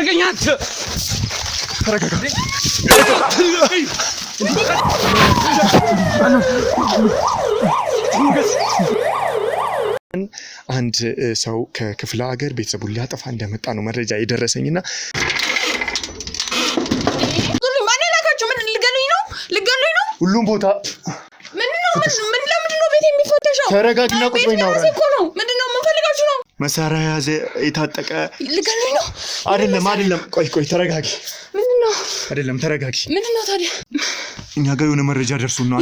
ተገኛት ተረጋጋ አንድ ሰው ከክፍለ ሀገር ቤተሰቡን ሊያጠፋ እንደመጣ ነው መረጃ የደረሰኝና ሁሉም ቦታ ለምንድነው ቤት የሚፈተሸው? ተረጋግና ቁጭ በይ ነው ምንድነው የምንፈልጋችሁ ነው? መሳሪያ ያዘ የታጠቀ ልገሉኝ ነው? አይደለም ቆይ ተረጋጊ። ምንድነው? አይደለም ተረጋጊ። ምንድነው ታዲያ? እኛ ጋር የሆነ መረጃ ደርሶና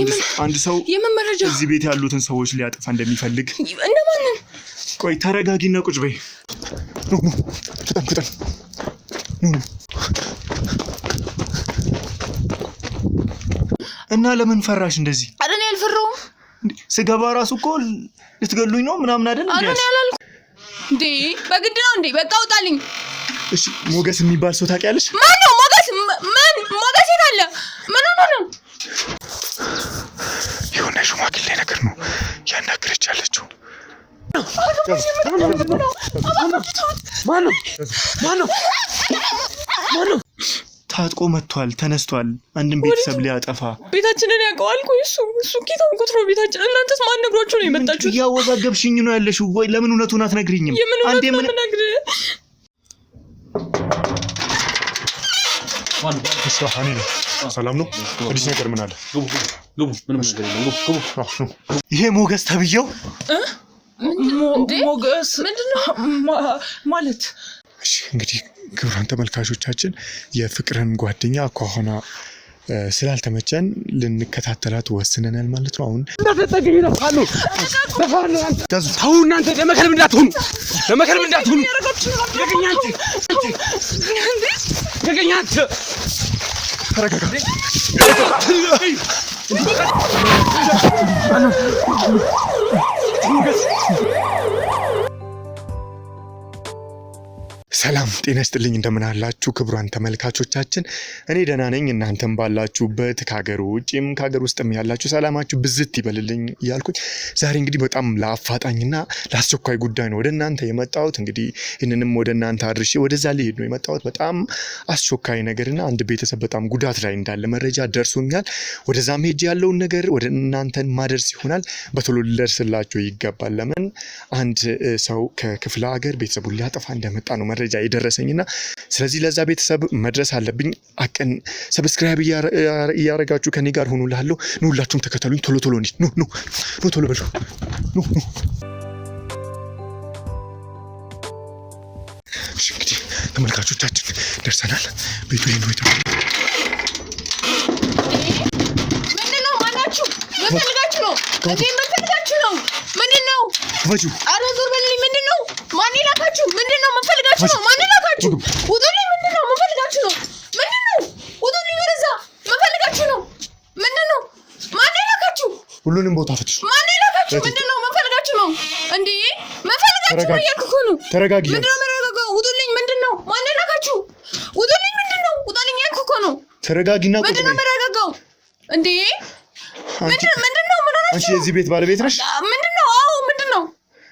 አንድ ሰው የምን መረጃ? እዚህ ቤት ያሉትን ሰዎች ሊያጠፋ እንደሚፈልግ። እንደማንን? ቆይ ተረጋጊና ቁጭ በይ። ፍጠን እና ለምን ፈራሽ እንደዚህ? አደኔ አልፈራውም። ስገባ ራሱ እኮ ልትገሉኝ ነው ምናምን አይደል እንዴ? አደኔ አላልኩ እንዴ። በግድ ነው እንዴ? በቃ ውጣልኝ። እሺ ሞገስ የሚባል ሰው ታውቂያለሽ? ማን ነው ሞገስ? ሞገስ የት አለ? ምን ሆነ ነው? የሆነ ሽማግሌ ነገር ነው ያናገረች ያለችው። ማነው? ታጥቆ መጥቷል፣ ተነስቷል። አንድም ቤተሰብ ሊያጠፋ ቤታችንን ያውቀዋል እኮ እሱ ጌታውን ቁጥሮ ቤታችን። እናንተስ ማን ነግሯችሁ ነው የመጣችሁት? እያወዛገብሽኝ ነው ያለሽው። ወይ ለምን እውነቱን አትነግሪኝም? አንዴ ምን ነግሬ ሰላም ነው? አዲስ ነገር ምን አለ? ግቡ። ምንም ነገር የለም። ግቡ። ይሄ ሞገስ ተብዬው ሞገስ ምንድነው ማለት? እሺ እንግዲህ ክቡራን ተመልካቾቻችን የፍቅርን ጓደኛ ከሆነ ስላልተመቸን ልንከታተላት ወስነናል ማለት ነው። አሁን ተው እናንተ ለመከልብ እንዳትሆኑ ተገኛት ተረጋጋ ሰላም ጤና ይስጥልኝ። እንደምን አላችሁ ክቡራን ተመልካቾቻችን? እኔ ደህና ነኝ። እናንተም ባላችሁበት ከሀገር ውጭም ከሀገር ውስጥም ያላችሁ ሰላማችሁ ብዝት ይበልልኝ እያልኩኝ ዛሬ እንግዲህ በጣም ለአፋጣኝና ለአስቸኳይ ጉዳይ ነው ወደ እናንተ የመጣሁት። እንግዲህ ይህንንም ወደ እናንተ አድርሼ ወደዛ ሊሄድ ነው የመጣሁት። በጣም አስቸኳይ ነገርና አንድ ቤተሰብ በጣም ጉዳት ላይ እንዳለ መረጃ ደርሶኛል። ወደዛም ሄጄ ያለውን ነገር ወደ እናንተን ማድረስ ይሆናል። በቶሎ ልደርስላችሁ ይገባል። ለምን አንድ ሰው ከክፍለ ሀገር ቤተሰቡን ሊያጠፋ እንደመጣ ነው መረጃ የደረሰኝና ስለዚህ ለዛ ቤተሰብ መድረስ አለብኝ። አቀን ሰብስክራይብ እያረጋችሁ ከኔ ጋር ሆኑ እላለሁ። ኑ ሁላችሁም ተከተሉኝ። ቶሎ ኑ ቶሎ በሉ ኑ። እሺ እንግዲህ ተመልካቾቻችን ደርሰናል። ቤቱ ይሄ ነው። ምንድነው? ማናችሁ? መፈልጋችሁ ነው? መፈልጋችሁ ነው? ምንድነው? ወጁ አረ ዞር በልልኝ። ምንድነው? ማን ይላካችሁ? ምንድነው? መፈልጋችሁ ነው? ማን ይላካችሁ? ውጡልኝ። ምንድነው? መፈልጋችሁ ነው? ምንድነው? ውጡልኝ ወደዛ። መፈልጋችሁ ነው? ምንድነው? ማን ይላካችሁ? ሁሉንም ቦታ ፈትሹ። ማን ይላካችሁ? ምንድነው? መፈልጋችሁ ነው እንዴ? መፈልጋችሁ ነው እያልኩ እኮ ነው። ተረጋጊ። ምንድነው መረጋጋው? ውጡልኝ። ምንድነው? ማን ይላካችሁ? ውጡልኝ። ምንድነው? ውጡልኝ እያልኩ እኮ ነው። ተረጋጊና ቁጭ በይ። ምንድነው መረጋጋው እንዴ? ምንድነው? ምን ሆናችሁ? አንቺ የዚህ ቤት ባለቤት ነሽ? ምንድነው? አዎ ምንድነው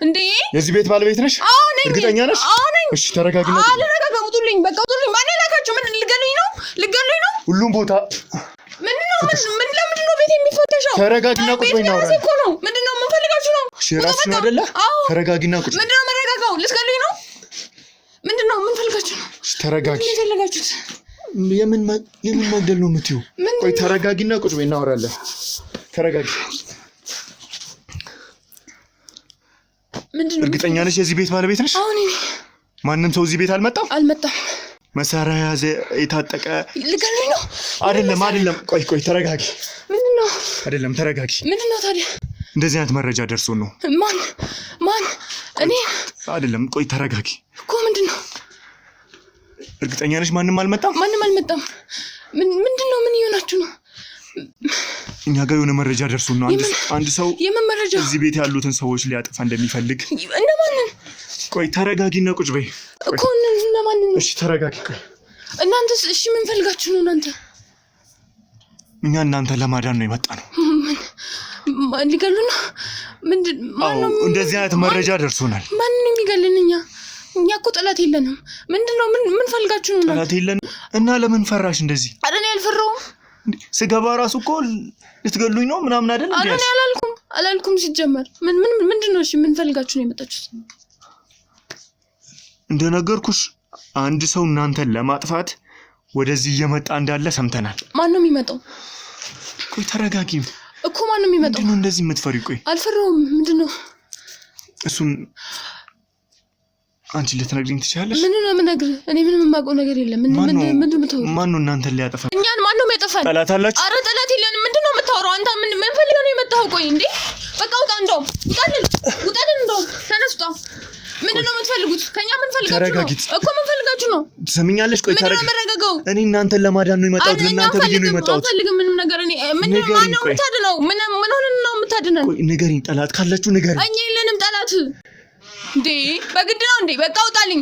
እንዴ? የዚህ ቤት ባለቤት ነሽ? አዎ ነኝ። እርግጠኛ ነሽ? አዎ ነኝ። እሺ ተረጋጊና አልረጋጋም። ውጡልኝ። በቃ ውጡልኝ። ማን ይላካችሁ? ምን ልገሉኝ ነው? ሁሉም ቦታ ለምንድነው ቤት የሚፈተሸው? ተረጋጊና ቁጭ በይ ነው እኮ ነው። ምንድነው የምንፈልጋችሁ ነው? እሺ ራስሽን አይደለ? ተረጋጊና ቁጭ። ምንድነው መረጋጋው? ልትገሉኝ ነው? ምንድነው የምንፈልጋችሁ ነው? እሺ ተረጋጊ። ምን ፈልጋችሁት? የምን መግደል ነው የምትይው? ቆይ ተረጋጊና ቁጭ በይ እናወራለን። ተረጋጊ። ምንድነው? እርግጠኛ ነሽ የዚህ ቤት ባለቤት ነሽ? አዎ ነኝ። ማንም ሰው እዚህ ቤት አልመጣም? መሳሪያ ያዘ የታጠቀ ልገሉኝ ነው? አይደለም ቆይ ተረጋጊ። ምንድነው? አይደለም ተረጋጊ። ምንድነው ታዲያ? እንደዚህ አይነት መረጃ ደርሶን ነው። ማን እኔ አይደለም። ቆይ ተረጋጊ እኮ ምንድነው? እርግጠኛ ነሽ ማንም አልመጣም? ማንም አልመጣም። ምንድነው? ምን ይሆናችሁ ነው? እኛ ጋር የሆነ መረጃ ደርሶን ነው አንድ ሰው የምን መረጃ? እዚህ ቤት ያሉትን ሰዎች ሊያጠፋ እንደሚፈልግ። እንደማንን? ቆይ ተረጋጊና ቁጭ በይ እኮ እንደማንን? እሺ ተረጋጊ። ቆይ እናንተስ? እሺ ምን ፈልጋችሁ ነው እናንተ? እኛ እናንተ ለማዳን ነው የመጣ ነው። ሊገሉን? ማነው? እንደዚህ አይነት መረጃ ደርሶናል። ማንን የሚገልን? እኛ እኛ እኮ ጠላት የለንም። ምንድነው ምን ፈልጋችሁ ነው? ጠላት የለንም እና ለምን ፈራሽ እንደዚህ? ኧረ እኔ አልፈራሁም። ስገባ ራሱ እኮ ልትገሉኝ ነው ምናምን አይደል? ኧረ እኔ አላልኩም ሲጀመር። ምንድነው? እሺ ምን ፈልጋችሁ ነው የመጣችሁት? እንደነገርኩሽ አንድ ሰው እናንተን ለማጥፋት ወደዚህ እየመጣ እንዳለ ሰምተናል። ማን ነው የሚመጣው? ቆይ ተረጋጊ እኮ ማን ነው የሚመጣው? ምንድነው እንደዚህ የምትፈሪው? ቆይ አልፈራሁም። ምንድነው እሱን አንቺ ልትነግሪኝ ትችያለሽ? ምን ነው የምነግርህ? እኔ ምንም የማውቀው ነገር የለም። ምንድነው የምታወራው? ማን ነው እናንተን ሊያጠፋ? እኛን ማን ነው የሚያጠፋን? ጠላት አላችሁ? ኧረ ጠላት የለንም። ምንድነው የምታወራው አንተ? ምን ፈልገህ ነው የመጣኸው? ቆይ እንዴ በቃ ውጣ። እንደውም ውጣልን። እንደውም ተነስቷ። ምንድነው የምትፈልጉት? ከኛ ምን ፈልጋችሁ ነው? እኮ ምን ፈልጋችሁ ነው? ትሰሚኛለሽ? ቆይ ተረጋጋው። እኔ እናንተን ለማዳን ነው የመጣሁት። እናንተ ብዬ ነው የመጣሁት። አልፈልግም ምንም ነገር። እኔ ምን ነው የምታድነው? ምን ሆነን ነው የምታድነን? ቆይ ንገሪኝ። ጠላት ካላችሁ ንገሪኝ። እኛ የለንም ጠላት። እንዴ በግድ ነው እንዴ? በቃ ውጣልኝ።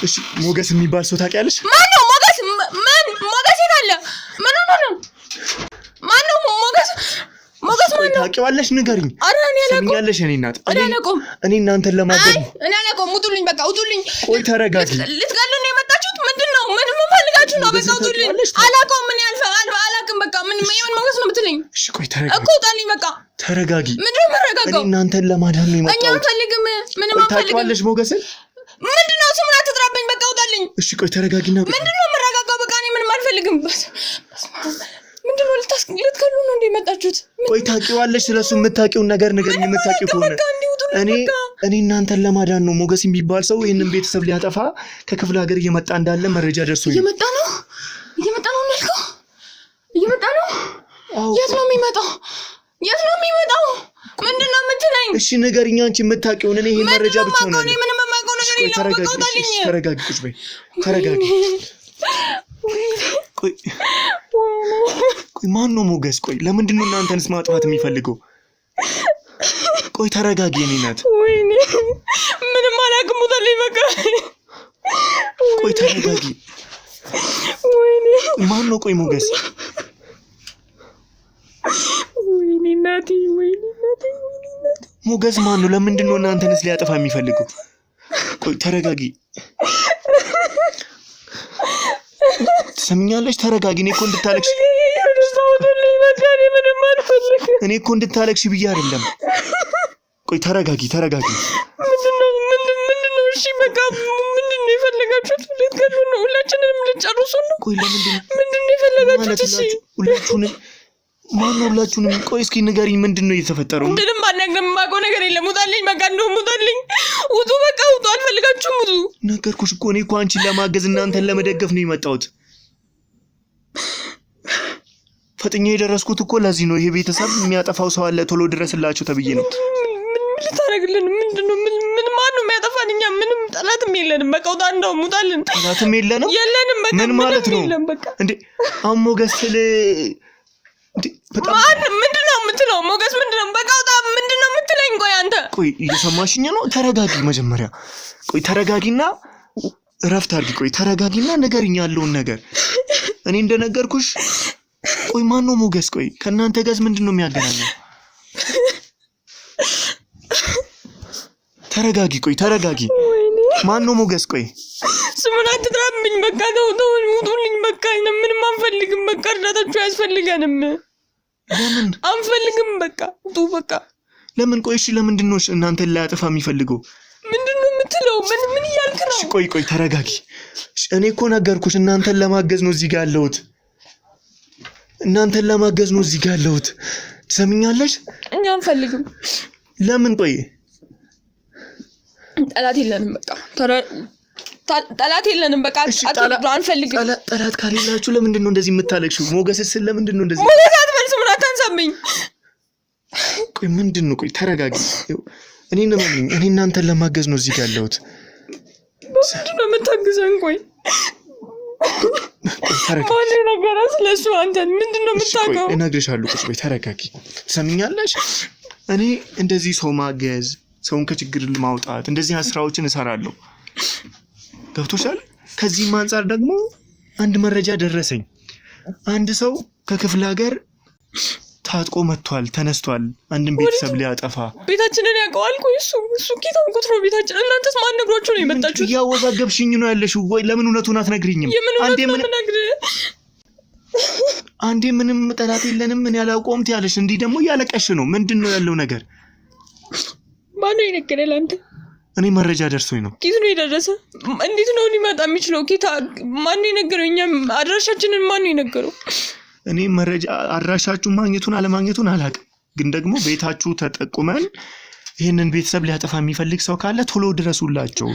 እሺ ሞገስ የሚባል ሰው ታውቂያለሽ? ማን ነው ሞገስ? ሞገስ የት አለ? ምን ሆነ ነው? ማን ነው ሞገስ? ሞገስ ማን ነው? ታውቂዋለሽ? ንገሪኝ። ኧረ እኔ አላውቅም። ትሰሚኛለሽ? እኔ እናት እኔ እናንተን ለማዳን ነው። እኔ አላውቅም። ውጡልኝ። በቃ ውጡልኝ። ቆይ ተረጋጊ። ልትገሉን ነው የመጣችሁት? ምንድነው? ምን ፈልጋችሁ ነው? በቃ ውጡልኝ። አላውቅም። ምን አላውቅም። በቃ ምን ሞገስ ነው የምትለኝ? እሺ ቆይ ተረጋጊ እኮ ውጣልኝ። በቃ ተረጋጊ። ምንድነው የምረጋጋው? እኔ እናንተን ለማዳን ነው የመጣሁት። እኛ አንፈልግም። ምንም አንፈልግም። ታውቂዋለሽ ሞገስን? ምንድነው? ስሙን አትጥራብኝ። በቃ ውጣልኝ። እሺ ቆይ ተረጋጊና ምንድነው የምረጋጋው? በቃ እኔ ምንም አልፈልግም። ምንድነው? ልትገሉ ነው እንደ መጣችሁት? ቆይ ታውቂዋለሽ? ስለሱ የምታውቂውን ነገር ንገሪኝ። የምታውቂው ከሆነ እኔ እናንተን ለማዳን ነው። ሞገስ የሚባል ሰው ይሄንን ቤተሰብ ሊያጠፋ ከክፍለ ሀገር እየመጣ እንዳለ መረጃ ደርሶኝ። እየመጣ ነው እናልከው? እየመጣ ነው? የት ነው የሚመጣው? ምንድነው የምትለኝ? እሺ ንገሪኝ አንቺ የምታውቂውን። እኔ ይሄ መረጃ ብቻ ነው። እኔ ምንም የማውቀው ነገር የለም። ተረጋጊ። ቁጭ በይ። ተረጋጊ። ቆይ ማን ነው ሞገስ? ቆይ ለምንድን ነው እናንተንስ ማጥፋት የሚፈልገው? ቆይ ተረጋጊ። እኔ ናት። ወይኔ ምንም አላውቅም። ውጣልኝ በቃ። ቆይ ተረጋጊ። ወይኔ ማን ነው? ቆይ ሞገስ። ወይኔ እናቴ። ሞገስ ማን ነው? ለምንድን ነው እናንተንስ ሊያጠፋ የሚፈልገው? ቆይ ተረጋጊ። ትሰሚኛለሽ? ተረጋጊ። እኔ እኮ እንድታለቅሽ እኔ እኮ እንድታለቅሽ ብዬ አይደለም። ቆይ ተረጋጊ። ምንድነው? እሺ በቃ ምንድነው የፈለጋችሁት? ልትገሉ ነው? ሁላችንንም ልትጨርሱ ነው? ቆይ ምንድነው የፈለጋችሁት? እሺ ሁላችሁንም? ማነው ሁላችሁንም? ቆይ እስኪ ንገሪኝ። ምንድነው የተፈጠረው? ምንም የማውቀው ነገር የለም። ውጣልኝ በቃ። እንደውም ውጣልኝ። ውጡ በቃ ውጡ። አልፈልጋችሁም። ውጡ። ነገርኩሽ እኮ እኔ እኮ አንቺን ለማገዝ እናንተን ለመደገፍ ነው የመጣሁት። ፈጥኜ የደረስኩት እኮ ለዚህ ነው። ይሄ ቤተሰብ የሚያጠፋው ሰው አለ፣ ቶሎ ድረስላችሁ ተብዬ ነው። ምን ልታረግልን? ምንድነው? ምን ማን ነው የሚያጠፋን? እኛ ምንም ጠላትም የለንም። በቃ ውጣ። እንደውም ውጣልን። ጠላትም የለንም? የለንም። በቃ ምን ማለት ነው እንዴ? አሁን ሞገስ ምንድነው የምትለው? ሞገስ ምንድነው? በቃ ውጣ። ምንድነው የምትለኝ? ቆይ አንተ ቆይ እየሰማሽኝ ነው? ተረጋጊ መጀመሪያ። ቆይ ተረጋጊና እረፍት አድርጊ። ቆይ ተረጋጊና ንገሪኝ ያለውን ነገር። እኔ እንደነገርኩሽ። ቆይ ማን ነው ሞገስ? ቆይ ከእናንተ ጋር ምንድነው የሚያገናኘው? ተረጋጊ። ቆይ ተረጋጊ። ማን ነው ሞገስ? ቆይ ስሙን አትጥራብኝ። በቃ ተው፣ ውጡልኝ በቃ። ምንም አንፈልግም። በቃ እርዳታችሁ አያስፈልገንም። ለምን አንፈልግም? በቃ ውጡ በቃ። ለምን? ቆይ እሺ ለምንድን ነው እናንተን ላያጠፋ የሚፈልገው? ምንድነው የምትለው? ምን እያልክ ነው? ቆይ ተረጋጊ። እኔ እኮ ነገርኩሽ እናንተን ለማገዝ ነው እዚህ ጋር ያለሁት። ትሰሚኛለሽ? እኛ አንፈልግም። ለምን? ቆይ ጠላት የለንም። በቃ ጠላት የለንም። በቃ አንፈልግም። ጠላት ካሌላችሁ ለምንድን ነው እንደዚህ የምታለቅሽው? ሞገስስ ለምንድን ነው እንደዚህ? ሞገስ አትበል፣ ስሙን አታንሳብኝ። ቆይ ምንድን ነው? ቆይ ተረጋጊ። እኔ እናንተን ለማገዝ ነው እዚህ ጋር ያለሁት። ምንድን ነው የምታግዘን? ቆይ ማን ነገራ ስለሱ? አንተን ምንድን ነው የምታውቀው? እነግርሻለሁ። ቁጭ በይ ተረጋጊ። ትሰሚኛለሽ? እኔ እንደዚህ ሰው ማገዝ፣ ሰውን ከችግር ማውጣት፣ እንደዚህ ስራዎችን እሰራለሁ። ገብቶሻል? ከዚህም አንፃር ደግሞ አንድ መረጃ ደረሰኝ። አንድ ሰው ከክፍለ ሀገር ታጥቆ መጥቷል ተነስቷል አንድን ቤተሰብ ሊያጠፋ ቤታችንን ያውቀዋል እኮ እሱ ጌታውን ነው ቤታችን እናንተስ ማን ነግሯችሁ ነው የመጣችሁት ያወዛገብሽኝ ነው ያለሽው ወይ ለምን እውነቱን አትነግሪኝም አንዴ ምንም ጠላት የለንም ምን ያላውቀውም ትያለሽ እንዲህ ደግሞ ያለቀሽ ነው ምንድነው ያለው ነገር ማን ነው ይነገራል አንተ እኔ መረጃ ደርሶኝ ነው ኪት ነው የደረሰ እንዴት ነው ሊመጣ የሚችለው ኪታ ማን ነው የነገረው እኛ አድራሻችንን ማን ነው የነገረው እኔ መረጃ አድራሻችሁ ማግኘቱን አለማግኘቱን አላውቅም ግን ደግሞ ቤታችሁ ተጠቁመን ይሄንን ቤተሰብ ሊያጠፋ የሚፈልግ ሰው ካለ ቶሎ ድረሱላቸው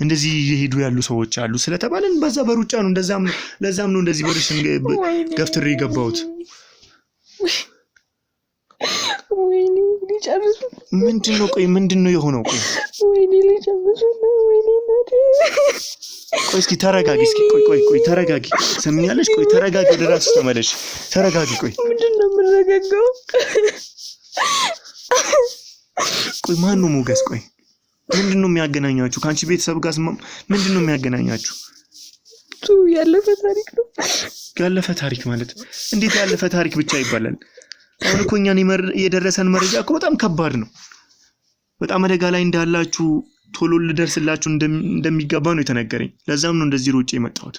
እንደዚህ እየሄዱ ያሉ ሰዎች አሉ ስለተባለን በዛ በሩጫ ነው ለዛም ነው እንደዚህ ወርሽን ገፍትሬ ገባሁት ወይኔ ሊጨርሱ ምንድነው የሆነው ወይኔ ሊጨርሱ ወይኔ እናቴ ቆይ እስኪ ተረጋጊ እስኪ ቆይ ተረጋጊ ሰምኛለሽ ቆይ ተረጋጊ ወደ ራስሽ ተመለሽ ተረጋጊ ቆይ ምንድነው የምረጋጋው ቆይ ማን ነው ሞገስ ቆይ ምንድነው የሚያገናኛችሁ ካንቺ ቤተሰብ ጋር ምንድነው የሚያገናኛችሁ ያለፈ ታሪክ ማለት እንዴት ያለፈ ታሪክ ብቻ ይባላል አሁን እኮ እኛን የደረሰን መረጃ እኮ በጣም ከባድ ነው በጣም አደጋ ላይ እንዳላችሁ ቶሎ ልደርስላችሁ እንደሚገባ ነው የተነገረኝ ለዛም ነው እንደዚህ ሮጬ የመጣሁት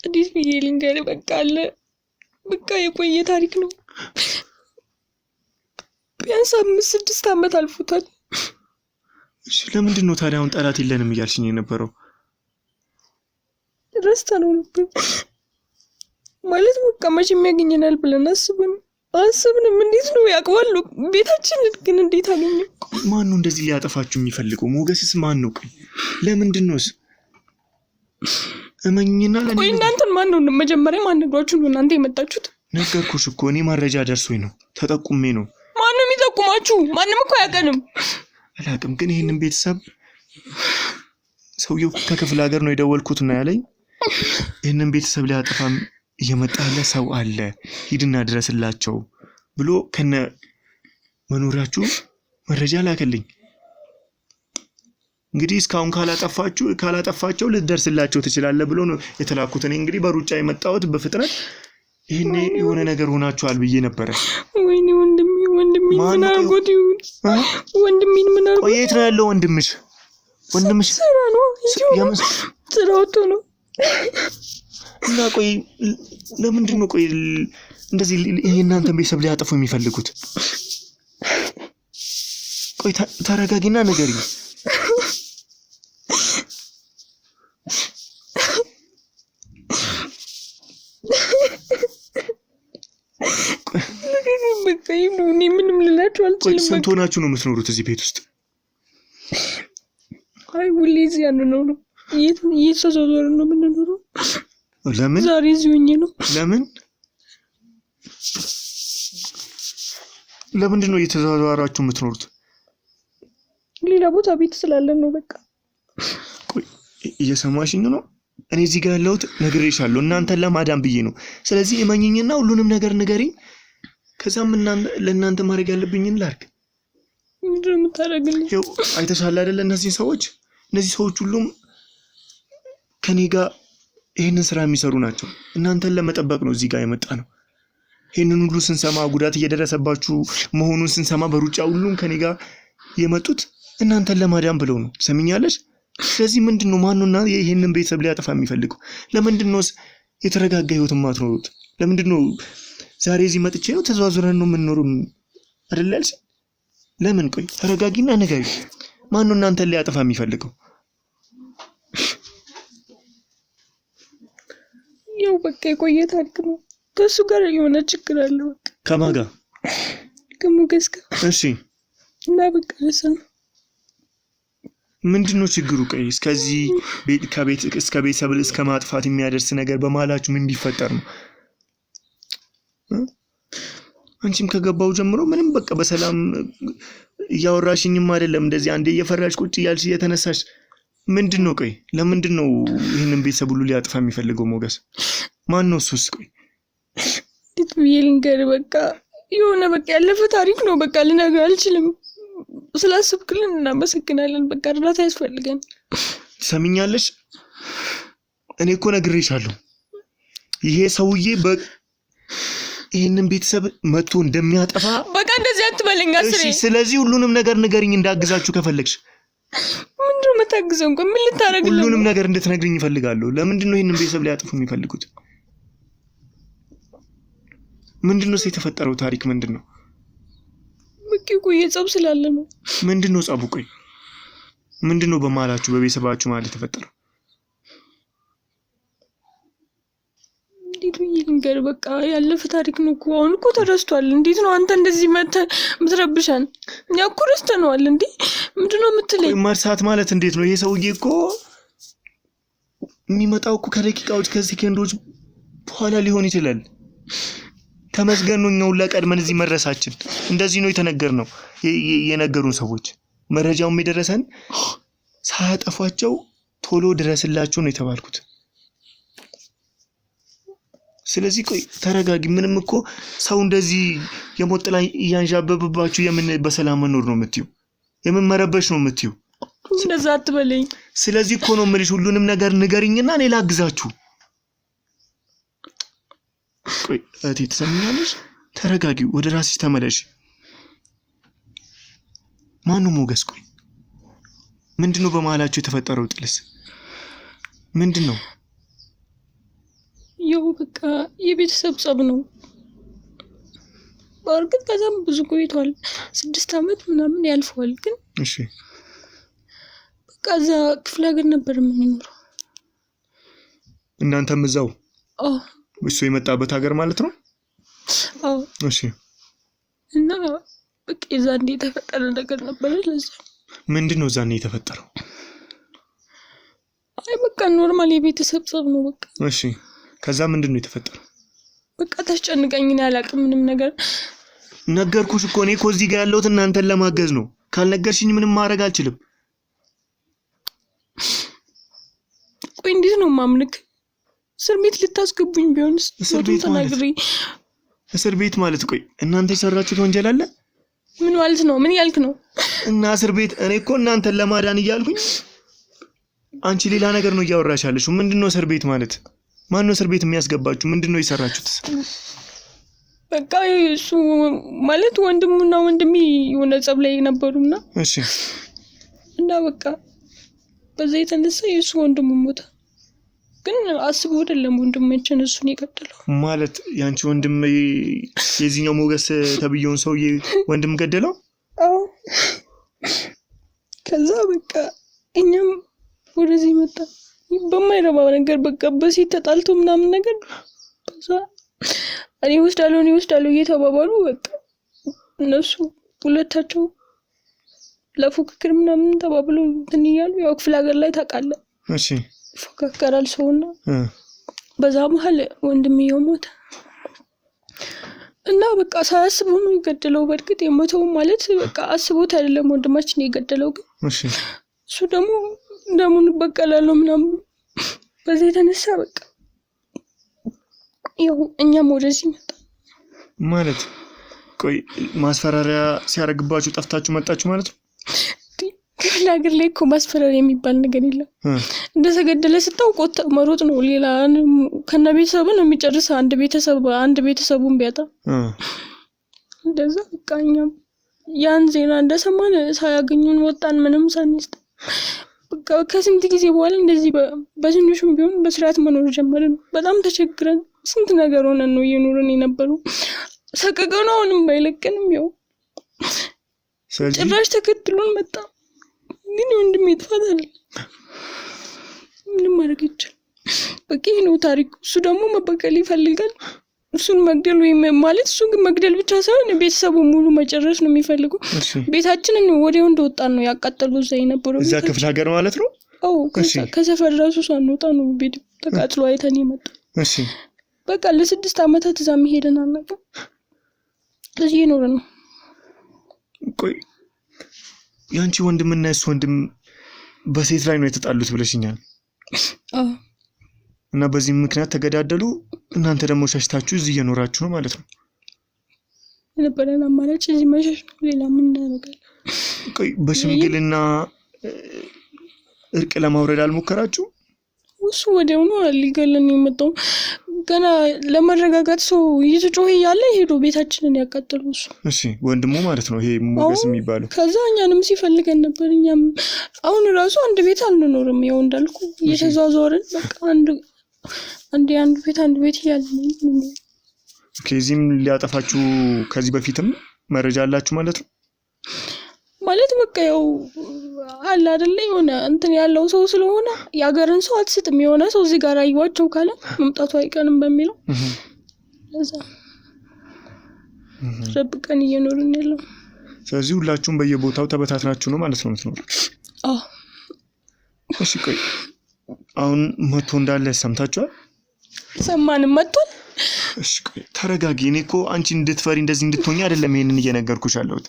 እንዴት ቢሊንገር በቃ የቆየ ታሪክ ነው ቢያንስ 5-6 ዓመት አልፎታል እሺ ለምንድን ነው ታዲያ አሁን ጠላት የለንም እያልሽኝ የነበረው ረስተነው ነበር ማለት በቃ መቼ የሚያገኘናል ብለን አስብንም እንዴት ነው ያውቀዋል ቤታችንን ግን እንዴት አገኘ ማን ነው እንደዚህ ሊያጠፋችሁ የሚፈልገው ሞገስስ ማን ነው ለምንድን ነውስ እመኝና ቆይ እናንተን ማን ነው መጀመሪያ ማን ነግራችሁ ነው እናንተ የመጣችሁት ነገርኩሽ እኮ እኔ መረጃ ደርሶኝ ነው ተጠቁሜ ነው ማን ነው የሚጠቁማችሁ ማንንም እኮ ያቀንም አላውቅም ግን ይሄንን ቤተሰብ ሰውየው ከክፍለ ሀገር ነው የደወልኩት እና ያለኝ ይሄንን ቤተሰብ ሊያጠፋም እየመጣለ ሰው አለ ሂድና ድረስላቸው ብሎ ከነ መኖራችሁ መረጃ ላከልኝ እንግዲህ እስካሁን ካላጠፋቸው ልትደርስላቸው ትችላለህ ብሎ ነው የተላኩት እኔ እንግዲህ በሩጫ የመጣሁት በፍጥነት ይሄኔ የሆነ ነገር ሆናችኋል ብዬ ነበር ወይኔ ወንድሜ ምን አርጎት ወንድሜን ምን አርጎት የት ነው ያለው ወንድምሽ ስራ ነው ስራውቶ ነው እና ቆይ ለምንድን ነው እንደዚህ እናንተን ቤተሰብ ሊያጠፉ የሚፈልጉት ቆይ ተረጋጊና ንገሪኝ እኔ ምንም ልላችሁ አልችልም ስንት ሆናችሁ ነው የምትኖሩት እዚህ ቤት ውስጥ አይ ሁሌ እዚህ ያንነው ነው እየተዘዋወረ ነው የምንኖረው ለምን ዛሬ እዚህ ሆኜ ነው ለምንድን ነው እየተዘዋወራችሁ የምትኖሩት ሌላ ቦታ ቤት ስላለን ነው በቃ ቆይ እየሰማሽኝ ነው እኔ እዚህ ጋር ያለሁት ነግሬሻለሁ እናንተን ለማዳን ብዬ ነው ስለዚህ እመኝኝና ሁሉንም ነገር ንገሪኝ ከዛም ለእናንተ ማድረግ ያለብኝን ላድርግ ምንድን ነው የምታደርግልኝ ይኸው አይተሻል አይደለ እነዚህ ሰዎች ሁሉም ከኔ ጋር ይሄንን ስራ የሚሰሩ ናቸው እናንተን ለመጠበቅ ነው እዚህ ጋር የመጣ ነው ይሄንን ሁሉ ስንሰማ ጉዳት እየደረሰባችሁ መሆኑን ስንሰማ በሩጫ ሁሉም ከኔ ጋር የመጡት እናንተን ለማዳን ብለው ነው ሰምኛለሽ ስለዚህ ምንድነው ማንኑና ይሄንን ቤተሰብ ሊያጠፋ የሚፈልገው ለምንድነውስ የተረጋጋ ህይወት ማትኖሩት ለምንድነው ዛሬ እዚህ መጥቼ ነው ተዘዋውረን ነው የምንኖረው አይደልልሽ ለምን ቆይ ተረጋጊና ንገሪ ማንኑ እናንተን ሊያጠፋ የሚፈልገው ያው በቃ የቆየ ታሪክ ነው ከሱ ጋር የሆነ ችግር አለ በቃ ከማን ጋር ከሞገስ ጋር እሺ እና በቃ ለሰው ምንድነው ችግሩ ቆይ እስከዚህ ከቤት እስከ ቤተሰብ እስከ ማጥፋት የሚያደርስ ነገር በመሃላችሁ ምን ቢፈጠር ነው አንቺም ከገባው ጀምሮ ምንም በቃ በሰላም ያወራሽኝም አይደለም እንደዚህ አንዴ እየፈራሽ ቁጭ እያልሽ እየተነሳሽ ምንድነው ቆይ ለምንድነው ይሄንን ቤተሰብ ሁሉ ሊያጠፋ የሚፈልገው ሞገስ ማን ነው እሱስ ቆይ ልንገር በቃ የሆነ በቃ ያለፈ ታሪክ ነው በቃ ልነግርህ አልችልም ስላሰብክልን እናመሰግናለን በቃ እርዳታ ያስፈልገን ሰምኛለሽ እኔ እኮ ነግሬሻለሁ ይሄ ሰውዬ ይሄንን ቤተሰብ መጥቶ እንደሚያጠፋ በቃ እንደዚህ አትበለኝ አስሬ። እሺ ስለዚህ ሁሉንም ነገር ንገሪኝ እንዳግዛችሁ ከፈለግሽ። ምንድነው መታግዘው? እንኳን ምን ልታረግልኝ? ሁሉንም ነገር እንድትነግሪኝ ይፈልጋለሁ። ለምንድን ነው ይሄንን ቤተሰብ ሊያጠፉ የሚፈልጉት? ምንድነው የተፈጠረው ታሪክ ምንድነው? በቃ ቆይ ጸብ ስላለ ነው። ምንድነው ጸቡ? ቆይ ምንድነው በመሀላችሁ በቤተሰባችሁ ማለት የተፈጠረው? እንዴት ይንገር? በቃ ያለፈ ታሪክ ነው እኮ አሁን እኮ ተረስቷል። እንዴት ነው አንተ እንደዚህ ምትረብሻን? እኛ እኮ ረስተነዋል። እንዴ ምንድነው የምትለኝ? መርሳት ማለት እንዴት ነው? ይሄ ሰውዬ እኮ የሚመጣው እኮ ከደቂቃዎች ከሴኮንዶች በኋላ ሊሆን ይችላል። ተመስገን ነው እኛው ለቀድመን እዚህ መድረሳችን። እንደዚህ ነው የተነገርነው የነገሩን ሰዎች። መረጃው የሚደረሰን ሳያጠፏቸው ቶሎ ድረስላችሁ ነው የተባልኩት። ስለዚህ ቆይ ተረጋጊ። ምንም እኮ ሰው እንደዚህ የሞት ጥላ እያንዣበበባችሁ የምን በሰላም መኖር ነው የምትዩ? የምን መረበሽ ነው የምትዩ? እንደዛ አትበለኝ። ስለዚህ እኮ ነው የምልሽ ሁሉንም ነገር ንገሪኝና እኔ ላግዛችሁ። ቆይ እቴ ትሰሚኛለሽ? ተረጋጊ፣ ወደ ራስሽ ተመለሽ። ማነው ሞገስ? ቆይ ምንድነው በመሀላችሁ የተፈጠረው ጥልስ ምንድነው? ያው በቃ የቤተሰብ ጸብ ነው። በእርግጥ ከዛም ብዙ ቆይቷል። 6 ዓመት ምናምን ያልፈዋል። ግን እሺ በቃ እዛ ክፍለ ሀገር ነበር የምንኖረው። እናንተም እዛው? አዎ። እሱ የመጣበት ሀገር ማለት ነው? አዎ። እሺ። እና በቃ የዛኔ የተፈጠረ ነገር ነበር። ለዛ ምንድነው ዛኔ የተፈጠረው? አይ በቃ ኖርማል የቤተሰብ ጸብ ነው በቃ። እሺ ከዛ ምንድነው የተፈጠረው? በቃ ታስጨንቀኝ ነው ያላቅም ምንም ነገር። ነገርኩሽ እኮ እኔ እኮ እዚህ ጋር ያለሁት እናንተን ለማገዝ ነው። ካልነገርሽኝ ምንም ማድረግ አልችልም። ቆይ እንዴት ነው ማምልክ? እስር ቤት ልታስገቡኝ ቢሆንስ? እስር ቤት ማለት ቆይ እናንተ የሰራችሁት ወንጀል አለ? ምን ማለት ነው? ምን ያልክ ነው? እና እስር ቤት እኔ እኮ እናንተን ለማዳን እያልኩኝ አንቺ ሌላ ነገር ነው እያወራሻለሽ። ምንድነው እስር ቤት ማለት? ማነው እስር ቤት የሚያስገባችሁ? ምንድነው የሰራችሁት? በቃ እሱ ማለት ወንድሙና ወንድሜ የሆነ ጸብ ላይ ነበሩና እሺ እና በቃ በዛ የተነሳ የሱ ወንድሙ ሞተ። ግን አስቦ አይደለም ወንድማችን እሱን የገደለው። ማለት ያንቺ ወንድም የዚህኛው ሞገስ ተብየውን ሰውዬ ወንድም ገደለው? አዎ። ከዛ በቃ እኛም ወደዚህ መጣ በማይረባ ነገር በቃ በሴት ተጣልቶ ምናምን ነገር በዛ እኔ ወስዳለሁ እየተባባሉ በቃ እነሱ ሁለታቸው ለፉክክር ምናምን ተባብለው እንትን እያሉ ያው ክፍለ ሀገር ላይ ታውቃለህ። እሺ ይፎካከራል ሰውና በዛ መሀል ወንድሜው ሞተ እና በቃ ሳያስበው ነው የገደለው። በእርግጥ የሞተው ማለት በቃ አስቦት አይደለም ወንድማችን የገደለው። ግን እሺ እሱ ደግሞ እንደምን በቀላለው ምናምን በዛ የተነሳ በቃ ያው እኛም ወደዚህ መጣ ማለት። ቆይ ማስፈራሪያ ሲያረግባችሁ ጠፍታችሁ መጣችሁ ማለት ነው? ክፍለ ሀገር ላይ እኮ ማስፈራሪያ የሚባል ነገር የለም። እንደተገደለ ስታውቅ መሮጥ ነው። ሌላ ከነ ቤተሰቡ ነው የሚጨርሰው። አንድ ቤተሰቡን ቢያጣ እንደዛ በቃ እኛም ያን ዜና እንደሰማን ሳያገኙን ወጣን ምንም ሳንስት። በቃ ከስንት ጊዜ በኋላ እንደዚህ በትንሹም ቢሆን በስርዓት መኖር ጀመርን። በጣም ተቸግረን ስንት ነገር ሆነን ነው እየኖርን የነበረው። ሰቀቀኑ አሁንም ባይለቀንም ያው ጭራሽ ተከትሎን መጣ። ግን ወንድሜ ጥፋት አለ ምንም ማድረግ ይችላል። በቃ ይሄ ነው ታሪኩ። እሱ ደግሞ መበቀል ይፈልጋል። እሱን መግደል ወይም ማለት እሱ ግን መግደል ብቻ ሳይሆን ቤተሰቡ ሙሉ መጨረስ ነው የሚፈልገው። ቤታችንን ወዲያው እንደወጣን ነው ያቃጠሉ እዛ የነበረው እዛ ክፍለ ሀገር ማለት ነው። አዎ ከሰፈር ራሱ ሳንወጣ ነው ቤት ተቃጥሎ አይተን የመጣ። እሺ በቃ ለ6 ዓመታት እዛ መሄድን አናውቅም። እዚህ ኖር ነው። ቆይ ያንቺ ወንድምና እሱ ወንድም በሴት ላይ ነው የተጣሉት ብለሽኛል? አዎ። እና በዚህ ምክንያት ተገዳደሉ። እናንተ ደግሞ ሸሽታችሁ እዚህ እየኖራችሁ ነው ማለት ነው? የነበረን አማራጭ እዚህ መሸሽ ነው። ሌላ ምን እናደርጋለን? ቆይ በሽምግልና እርቅ ለማውረድ አልሞከራችሁ? እሱ ወዲያው ነው ሊገለን የመጣው። ገና ለመረጋጋት ሰው እየጮኸ ያለ ሄዶ ቤታችንን ያቃጠለው እሱ። እሺ ወንድሙ ማለት ነው ይሄ ሞገስ የሚባለው። ከዛ እኛንም ሲፈልገን ነበር። እኛም አሁን ራሱ አንድ ቤት አንኖርም። ያው እንዳልኩ እየተዟዟርን በቃ አንድ ቤት ያለን። ከዚህም ሊያጠፋችሁ ከዚህ በፊትም መረጃ አላችሁ ማለት ነው? ማለት በቃ ያው አለ አይደለ የሆነ እንትን ያለው ሰው ስለሆነ ያገርን ሰው አትስጥም። የሆነ ሰው እዚህ ጋር አይዋቸው ካለ መምጣቱ አይቀርም በሚለው ለዛ ረብቀን እየኖርን ያለው። ስለዚህ ሁላችሁም በየቦታው ተበታትናችሁ ነው ማለት ነው የምትኖሩት? አዎ። እሺ ቆይ አሁን መቶ እንዳለ ሰምታችኋል? ሰማንም መጥቷል። እሺ ቆይ ተረጋጊ። እኔ እኮ አንቺ እንድትፈሪ እንደዚህ እንድትሆኚ አይደለም ይሄንን እየነገርኩሽ ያለሁት።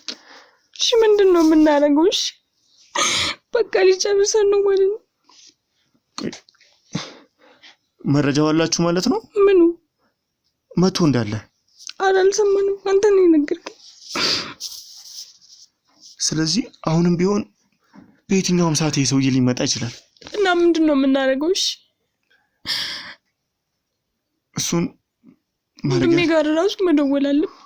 እሺ ምንድነው የምናደርገው? እሺ በቃ ሊጨርሰን ነው ማለት ነው። መረጃው አላችሁ ማለት ነው? ምኑ መቶ እንዳለ? አልሰማንም። አንተ ነው የነገርከኝ። ስለዚህ አሁንም ቢሆን በየትኛውም ሰዓት ይሄ ሰውዬ ሊመጣ ይችላል። እና ምንድነው የምናደርገው? እሺ እሱን ወንድሜ ጋር ራሱ መደወል አለብን።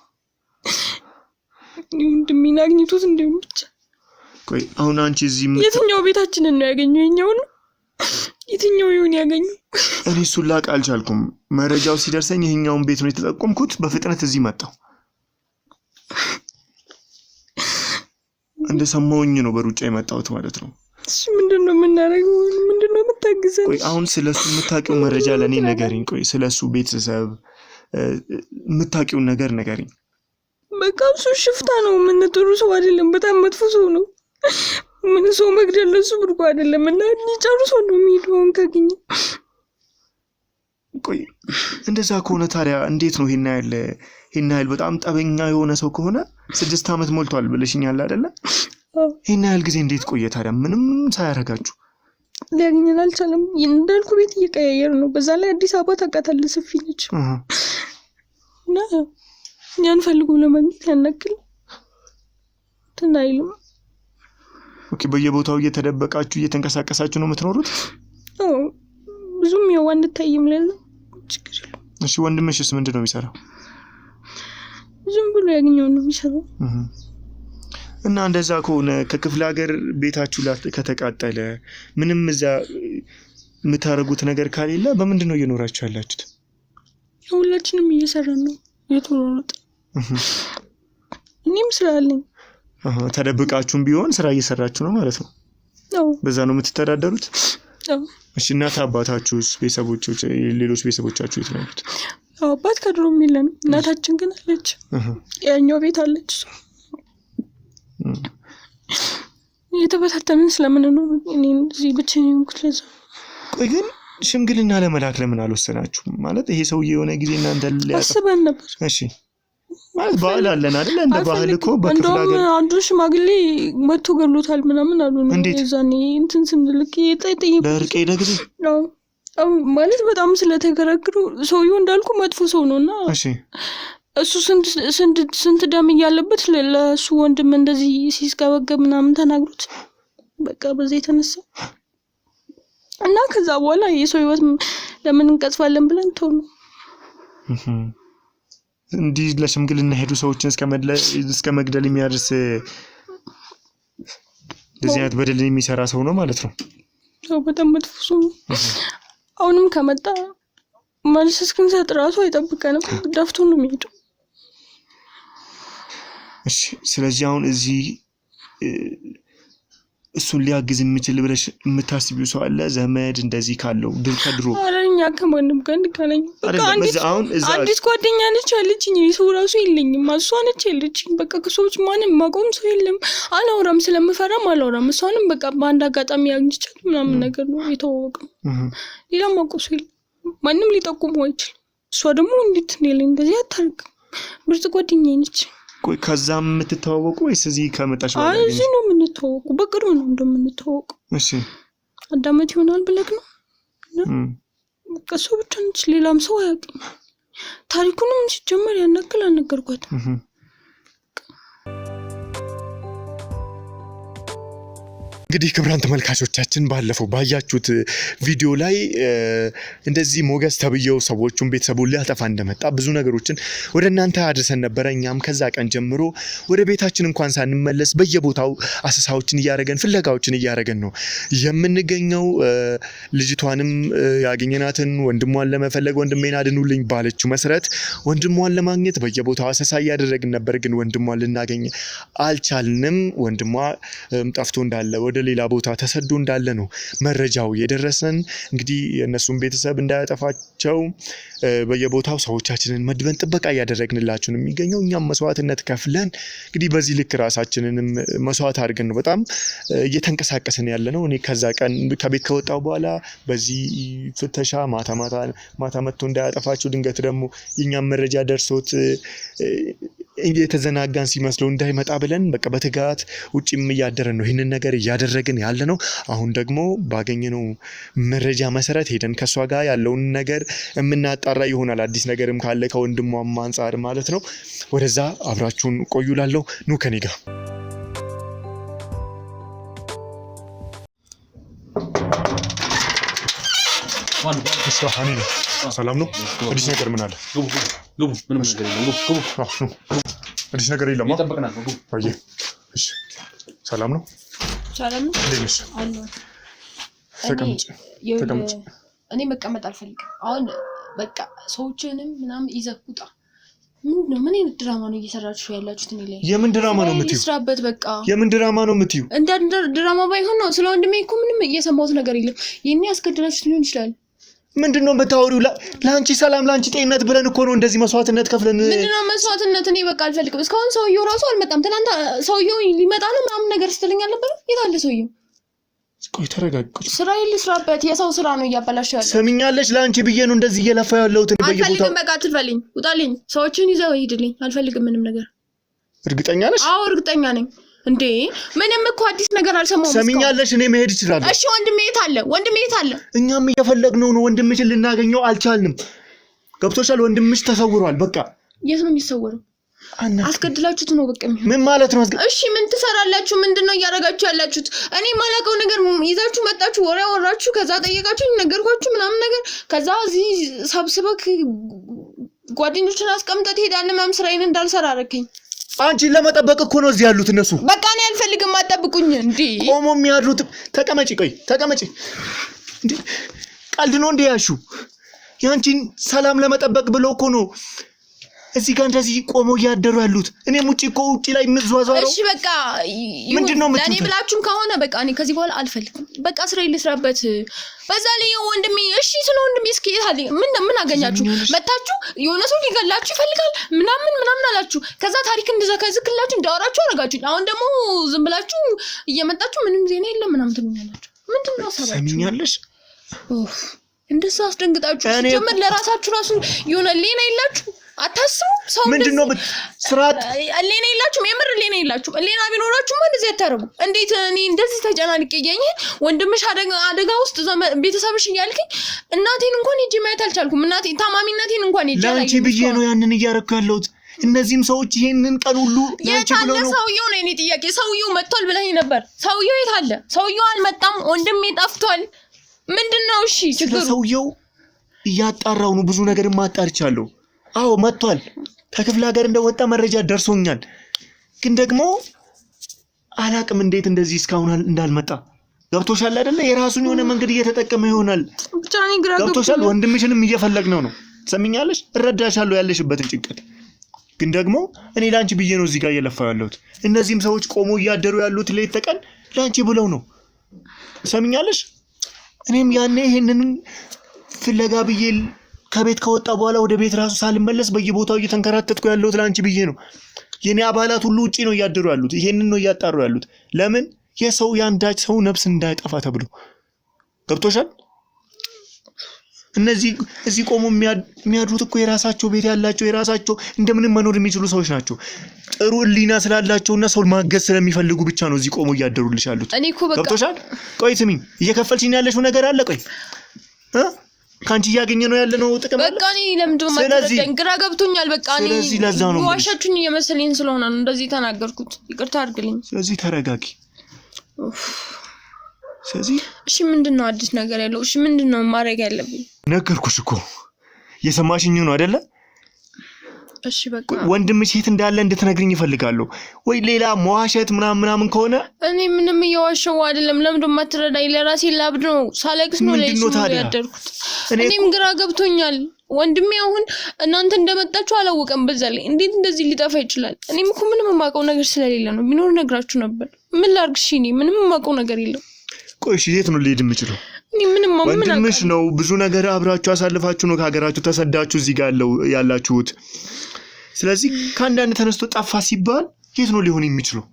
ወንድሜን አግኝቶት እንደውም ብቻ። ቆይ አሁን አንቺ እዚህ የትኛው ቤታችንን ነው ያገኘው? የኛው ነው? የትኛው ይሁን ያገኘው? እኔ እሱን ላቅ አልቻልኩም። መረጃው ሲደርሰኝ ይሄኛውን ቤት ነው የተጠቆምኩት። በፍጥነት እዚህ መጣሁ። እንደሰማሁኝ ነው በሩጫ የመጣሁት ማለት ነው። እሺ ምንድነው የምናደርገው? ምንድነው የምታግዘን? ቆይ አሁን ስለሱ የምታውቂው መረጃ ለኔ ነገሪኝ። ቆይ ስለሱ ቤተሰብ የምታውቂውን ነገር ነገሪኝ። በቃ እሱ ሽፍታ ነው። ጥሩ ሰው አይደለም። በጣም መጥፎ ሰው ነው። ምን ሰው መግደል ለሱ ብርቁ አይደለም እና ጨርሶ ነው የሚሄደው ካገኘ። ቆይ እንደዛ ከሆነ ታዲያ እንዴት ነው ይሄን ያህል በጣም ጠበኛ የሆነ ሰው ከሆነ 6 ዓመት ሞልቷል ብለሽኛል አይደለ? ይሄን ያህል ጊዜ እንዴት ቆየ ታዲያ ምንም ሳያረጋችሁ? ሊያገኘን አልቻለም። እንዳልኩ ቤት እየቀያየር ነው። በዛ ላይ አዲስ አበባ ታውቃታለህ፣ ሰፊ ነች እና ያን ፈልጎ ለማግኘት ያናክል ተናይልም። ኦኬ በየቦታው እየተደበቃችሁ እየተንቀሳቀሳችሁ ነው የምትኖሩት? አዎ ብዙም ያው አንታይም ለለ ችግር የለም። እሺ ወንድምሽስ ምንድነው የሚሰራው? ዝም ብሎ ያገኘው ነው የሚሰራው። እና እንደዛ ከሆነ ከክፍለ ሀገር ቤታችሁ ከተቃጠለ ምንም እዛ የምታረጉት ነገር ካሌለ በምንድነው እየኖራችሁ ያላችሁት? ሁላችንም እየሰራን ነው የተወረጠ። እኔም ስራ አለኝ። ተደብቃችሁም ቢሆን ስራ እየሰራችሁ ነው ማለት ነው? አዎ። በዛ ነው የምትተዳደሩት? አዎ። እሺ እናት አባታችሁስ ሌሎች ቤተሰቦቻችሁ የት ነው ያሉት? አባት ከድሮም የለም። እናታችን ግን አለች። ያኛው ቤት አለች። የተበታተንን ስለምንኖር እኔ እዚህ ብቻዬን ኩለዛ። ቆይ ግን ሽምግልና ለመላክ ለምን አልወሰናችሁም? ማለት ይሄ ሰውዬ የሆነ ጊዜ እናንተ አስበን ነበር። እሺ ማለት ባህል አለን አይደል? እንደ ባህል እኮ በክፍለ ሀገር አንዱ ሽማግሌ መጥቶ ገሎታል ምናምን አሉ ነው የዛኔ እንትን ስንልክ የጠይጠይ ለርቄ ደግዜ ነው ማለት በጣም ስለተከራከሩ ሰውዬው እንዳልኩ መጥፎ ሰው ነውና እሺ እሱ ስንት ደም ያለበት ለሱ ወንድም እንደዚህ ሲስገበገብ ምናምን ተናግሩት በቃ በዚህ የተነሳ እና ከዛ በኋላ የሰው ህይወት ለምን እንቀጥፋለን ብለን ተውሉ። እንዲህ ለሽምግልና ሄዱ ሰዎችን እስከ መግደል የሚያደርስ እንደዚህ አይነት በደል የሚሰራ ሰው ነው ማለት ነው። ሰው በጣም መጥፎ ሰው ነው። አሁንም ከመጣ መልስ እስክንሰጥ ራሱ አይጠብቀንም፣ ደፍቶ ነው የሚሄደው። እሺ ስለዚህ አሁን እዚህ እሱን ሊያግዝ የሚችል ብለሽ የምታስቢው ሰው አለ? ዘመድ እንደዚህ ካለው ከድሮ? አረኛ ከማንም ጋር እንገናኝ። በቃ አንዲት ጓደኛ ነች ያለችኝ። ሰው ራሱ የለኝም። እሷ ነች ያለችኝ። በቃ ከሰዎች ማንም ማቆም ሰው የለም። አላወራም፣ ስለምፈራም አላወራም። እሷንም በቃ በአንድ አጋጣሚ ያግኝቻት ምናምን ነገር ነው የተዋወቅነው። ሌላ ማቆም ሰው የለም። ማንም ሊጠቁመው አይችልም። እሷ ደግሞ እንዴት ነው እንደዚህ አታርቅም። ምርጥ ጓደኛዬ ነች። ቆይ ከዛም የምትተዋወቁ ወይስ እዚህ ከመጣሽ በኋላ? እዚህ ነው የምንተዋወቁ። በቅርብ ነው እንደምንተዋወቁ። እሺ አንድ ዓመት ይሆናል ብለህ ነው? ከሰው ብቻ ነች፣ ሌላም ሰው አያውቅም። ታሪኩንም ሲጀመር ያናክል አልነገርኳትም። እንግዲህ ክብራን ተመልካቾቻችን ባለፈው ባያችሁት ቪዲዮ ላይ እንደዚህ ሞገስ ተብየው ሰዎቹን ቤተሰቡን ሊያጠፋ እንደመጣ ብዙ ነገሮችን ወደ እናንተ አድርሰን ነበር። እኛም ከዛ ቀን ጀምሮ ወደ ቤታችን እንኳን ሳንመለስ በየቦታው አሰሳዎችን እያደረገን ፍለጋዎችን እያደረገን ነው የምንገኘው። ልጅቷንም ያገኘናትን ወንድሟን ለመፈለግ ወንድሜን አድኑልኝ ባለችው መሰረት ወንድሟን ለማግኘት በየቦታው አሰሳ እያደረግን ነበር፣ ግን ወንድሟን ልናገኝ አልቻልንም። ወንድሟ ጠፍቶ እንዳለ ወደ ሌላ ቦታ ተሰዶ እንዳለ ነው መረጃው የደረሰን። እንግዲህ የነሱን ቤተሰብ እንዳያጠፋቸው በየቦታው ሰዎቻችንን መድበን ጥበቃ እያደረግንላቸው ነው የሚገኘው። እኛም መስዋዕትነት ከፍለን እንግዲህ በዚህ ልክ ራሳችንንም መስዋዕት አድርገን ነው በጣም እየተንቀሳቀስን ያለ ነው። እኔ ከዛ ቀን ከቤት ከወጣው በኋላ በዚህ ፍተሻ ማታ መጥቶ እንዳያጠፋቸው ድንገት ደግሞ የኛም መረጃ ደርሶት የተዘናጋን ሲመስለው እንዳይመጣ ብለን በቃ በትጋት ውጪም እያደረን ነው ይህንን ነገር እያደረግን ያለ ነው። አሁን ደግሞ ባገኘነው መረጃ መሰረት ሄደን ከሷ ጋር ያለውን ነገር የምናጣራ ይሆናል። አዲስ ነገርም ካለ ከወንድሟም አንጻር ማለት ነው። ወደዛ አብራችሁን ቆዩላለሁ። ኑ ከኔ ጋር ሰላም ነው። አዲስ ነገር ምን አለ? ግቡ። ምንም ነገር የለም። ግቡ። አዲስ ነገር የለም። ይጠብቀናል። ግቡ። አየ እሺ፣ ሰላም ነው። ሰላም ነው። እንዴት አሎ። ተቀመጭ። እኔ መቀመጥ አልፈልግም። አሁን በቃ ሰዎችንም ምናምን ይዘህ ውጣ። ምንድነው? ምን አይነት ድራማ ነው እየሰራችሁ ያላችሁት? እኔ ላይ የምን ድራማ ነው የምትዩ? ልስራበት በቃ። የምን ድራማ ነው የምትዩ? እንደ ድራማ ባይሆን ነው። ስለ ወንድሜ እኮ ምንም እየሰማሁት ነገር የለም። ይሄኔ ያስገድላችሁት ሊሆን ይችላል። ምንድነው የምታወሪው? ለአንቺ ሰላም ለአንቺ ጤንነት ብለን እኮ ነው እንደዚህ መስዋዕትነት ከፍለን። ምንድነው መስዋዕትነት? እኔ በቃ አልፈልግም። እስካሁን ሰውየው ራሱ አልመጣም። ትናንት ሰውየው ሊመጣ ነው ምናምን ነገር ስትለኝ አልነበረ? የት አለ ሰውየው? ቆይ ተረጋግጡ። ስራዬን ልስራበት። የሰው ስራ ነው እያበላሸው ያለው። ሰሚኛለሽ? ለአንቺ ብዬ ነው እንደዚህ እየለፋው ያለሁት። አልፈልግም። በቃ አትፈልኝ። ውጣልኝ። ሰዎችን ይዘው ሂድልኝ። አልፈልግም ምንም ነገር። እርግጠኛ ነሽ? አዎ እርግጠኛ ነኝ። እንዴ ምንም እኮ አዲስ ነገር አልሰማሁም። ሰሚኛለሽ? እኔ መሄድ እችላለሁ። እሺ ወንድሜ የት አለ? ወንድሜ የት አለ? እኛም እየፈለግነው ነው። ወንድምሽን ልናገኘው አልቻልንም። ገብቶሻል? ወንድምሽ ተሰውሯል። በቃ የት ነው የሚሰወረው? አስገድላችሁት ነው በቃ የሚሆነው። ምን ማለት ነው? እሺ ምን ትሰራላችሁ? ምንድነው እያደረጋችሁ ያላችሁት? እኔ ማላውቀው ነገር ይዛችሁ መጣችሁ፣ ወሬ አወራችሁ፣ ከዛ ጠየቃችሁ፣ ነገርኳችሁ ምናምን ነገር፣ ከዛ እዚህ ሰብስበክ ጓደኞችን አስቀምጠት ሄዳለ ምናምን ስራዬን እንዳልሰራ አደረከኝ። አንቺን ለመጠበቅ እኮ ነው እዚህ ያሉት እነሱ። በቃ እኔ አልፈልግም። አጠብቁኝ። እንዴ ቆሞ የሚያድሩት። ተቀመጪ። ቆይ ተቀመጪ። እንዴ ቀልድ ነው እንዴ ያሹ? ያንቺን ሰላም ለመጠበቅ ብሎ እኮ ነው እዚህ ጋር እንደዚህ ቆመው እያደሩ ያሉት። እኔም ውጪ ላይ ምዝዋዛው። እሺ በቃ ምንድነው የምትሉት? ለኔ ብላችሁም ከሆነ በቃ እኔ ከዚህ በኋላ አልፈልግም። በቃ ስራዬን ልስራበት። በዛ ላይ ወንድሜ እሺ ስለ ወንድሜ እስኪ ይታል ምን አገኛችሁ? መታችሁ የሆነ ሰው ሊገላችሁ ይፈልጋል ምናምን አላችሁ። ከዛ ታሪክ እንደዘከዝክላችሁ እንዳወራችሁ አረጋችሁ። አሁን ደግሞ ዝም ብላችሁ እየመጣችሁ ምንም ዜና የለም ምናምን ትሉኛላችሁ። ምንድነው ሰባችሁ? ሰሚኛለሽ? እንደዛ አስደንግጣችሁ ጀመር ለራሳችሁ ራሱ የሆነ ሌና የላችሁ። አታስቡ። ሰው ምንድነው ስራት ሌና የላችሁም። የምር ሌና የላችሁም። ሌና ቢኖራችሁማ እንደዚህ አታረጉ። እንዴት እኔ እንደዚህ ተጨናንቄ እያየኝ ወንድምሽ አደጋ ውስጥ ቤተሰብሽ እያልከኝ እናቴን እንኳን ሄጄ ማየት አልቻልኩም። ታማሚ እናቴን እንኳን ሄጄ ለአንቺ ብዬ ነው ያንን እያረኩ ያለሁት። እነዚህም ሰዎች ይሄንን ቀን ሁሉ ለአንቺ ብለው ነው። ሰውየው ነው የኔ ጥያቄ። ሰውየው መጥቷል ብለኝ ነበር። ሰውየው የት አለ? ሰውየው አልመጣም። ወንድሜ ጠፍቷል። ምንድነው? እሺ ችግሩ ሰውየው እያጣራው ነው። ብዙ ነገር ማጣርቻለሁ። አዎ መጥቷል። ከክፍለ ሀገር እንደወጣ መረጃ ደርሶኛል። ግን ደግሞ አላቅም እንዴት እንደዚህ እስካሁን እንዳልመጣ። ገብቶሻል አይደለ? የራሱን የሆነ መንገድ እየተጠቀመ ይሆናል። ብቻ እኔ ግራ ገብቶሻል? ወንድምሽንም እየፈለግነው ነው። ሰሚኛለሽ? እረዳሻለሁ ያለሽበትን ጭንቀት። ግን ደግሞ እኔ ላንቺ ብዬ ነው እዚህ ጋር እየለፋው ያለሁት። እነዚህም ሰዎች ቆሞ እያደሩ ያሉት ሌት ተቀን ላንቺ ብለው ነው። ሰሚኛለሽ? እኔም ያኔ ይሄንን ፍለጋ ብዬ ከቤት ከወጣ በኋላ ወደ ቤት ራሱ ሳልመለስ በየቦታው እየተንከራተትኩ ያለሁት ላንቺ ብዬ ነው። የኔ አባላት ሁሉ ውጪ ነው እያደሩ ያሉት። ይሄንን ነው እያጣሩ ያሉት። ለምን? የሰው ያንዳች ሰው ነፍስ እንዳይጠፋ ተብሎ። ገብቶሻል? እነዚህ እዚህ ቆሞ የሚያድሩት እኮ የራሳቸው ቤት ያላቸው የራሳቸው እንደምንም መኖር የሚችሉ ሰዎች ናቸው። ጥሩ ሕሊና ስላላቸውና ሰው ማገዝ ስለሚፈልጉ ብቻ ነው እዚህ ቆሞ እያደሩልሽ ያሉት። ገብቶሻል? ቆይ ስሚኝ፣ እየከፈልሽኝ ያለሽው ነገር አለ። ቆይ ካንቺ ያገኘ ነው ያለ ነው ጥቅም አለ። በቃ እኔ ለምንድነው ማትረዳኝ? ግራ ገብቶኛል። በቃ እኔ ስለዚህ ለዛ ነው ዋሻችሁኝ እየመሰለኝ ስለሆነ ነው እንደዚህ ተናገርኩት። ይቅርታ አድርግልኝ። ስለዚህ ተረጋጊ። ስለዚህ እሺ ምንድነው አዲስ ነገር ያለው? እሺ ምንድነው ማድረግ ያለብኝ? ነገርኩሽ እኮ የሰማሽኝ ነው አይደለ? እሺ በቃ ወንድምሽ የት እንዳለ እንድትነግሪኝ እፈልጋለሁ። ወይ ሌላ መዋሸት ምናምን ከሆነ እኔ ምንም እየዋሸው አይደለም። ለምን ማትረዳኝ? ለራሴ ላብድ ነው ሳለቅስ ነው ላይ ያደርኩት። እኔም ግራ ገብቶኛል። ወንድሜ አሁን እናንተ እንደመጣችሁ አላወቀም። በዛ ላይ እንዴት እንደዚህ ሊጠፋ ይችላል? እኔም እኮ ምንም የማውቀው ነገር ስለሌለ ነው። ቢኖር ነግራችሁ ነበር። ምን ላድርግሽ? እኔ ምንም የማውቀው ነገር የለም። ቆይ እሺ የት ነው ልሄድ የምችለው? እኔ ምንም ወንድምሽ ነው። ብዙ ነገር አብራችሁ አሳልፋችሁ ነው ከሀገራችሁ ተሰዳችሁ እዚህ ጋር ያላችሁት። ስለዚህ ከአንዳንድ ተነስቶ ጠፋ ሲባል የት ነው ሊሆን የሚችለው?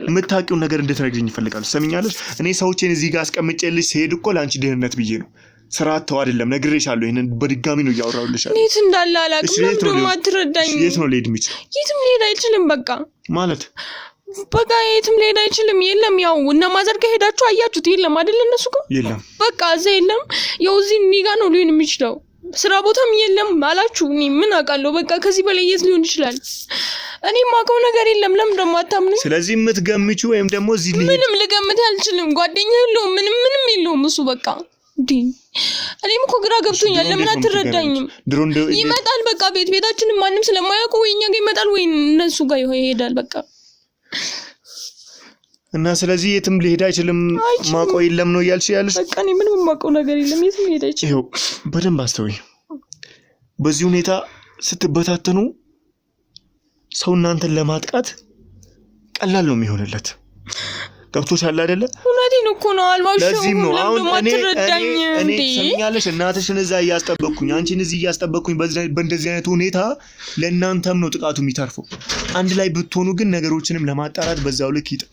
የምታውቂውን ነገር እንድትነግሪኝ ይፈልጋሉ። ሰምኛለሽ? እኔ ሰዎችን እዚህ ጋር አስቀምጬልሽ ሲሄድ እኮ ለአንቺ ደህንነት ብዬ ነው። ስራተው አይደለም ነግሬሻለሁ። ይሄንን በድጋሚ ነው ያወራውልሽ። የት እንዳለ አላውቅም። ለምን አትረዳኝ? የት ነው ሊሄድ የሚችለው? የትም ሊሄድ አይችልም። በቃ ማለት በቃ የትም ሊሄድ አይችልም። የለም ያው እና ማዘር ጋር ሄዳችሁ አያችሁት? የለም አይደል? እነሱ ጋር የለም። በቃ እዛ የለም። ያው እዚህ እኔ ጋር ነው ሊሆን የሚችለው። ስራ ቦታም የለም አላችሁ። እኔ ምን አውቃለሁ? በቃ ከዚህ በላይ የት ሊሆን ይችላል? እኔ ማውቀው ነገር የለም። ለምን ደግሞ አታምኑኝ? ስለዚህ የምትገምቺው ወይም ደግሞ እዚህ ምንም ልገምት አልችልም። ጓደኛ የለውም፣ ምንም የለውም እሱ በቃ እንዴ። እኔም እኮ ግራ ገብቶኛል። ለምን አትረዳኝም? ይመጣል በቃ ቤታችንን ማንም ስለማያውቀው ወይ እኛ ጋር ይመጣል ወይ እነሱ ጋር ይሄዳል በቃ። እና ስለዚህ የትም ሊሄድ አይችልም። ማቆይ የለም ነው እያልሽ ያለሽ? በቃ እኔ ምንም የማውቀው ነገር የለም። የትም ሊሄድ አይችልም። ይኸው በደንብ አስተውይ። በዚህ ሁኔታ ስትበታተኑ ሰው እናንተን ለማጥቃት ቀላል ነው የሚሆንለት። ገብቶሻል አይደለ? እውነቴን እኮ ነው። አልዋሽም። ለዚህም ነው አሁን እኔ እንዴ ሰምኛለሽ። እናትሽን እዛ እያስጠበቅኩኝ አንቺን እዚህ እያስጠበቅኩኝ በእንደዚህ አይነት ሁኔታ ለእናንተም ነው ጥቃቱ የሚተርፈው። አንድ ላይ ብትሆኑ ግን ነገሮችንም ለማጣራት በዛው ልክ ይጥ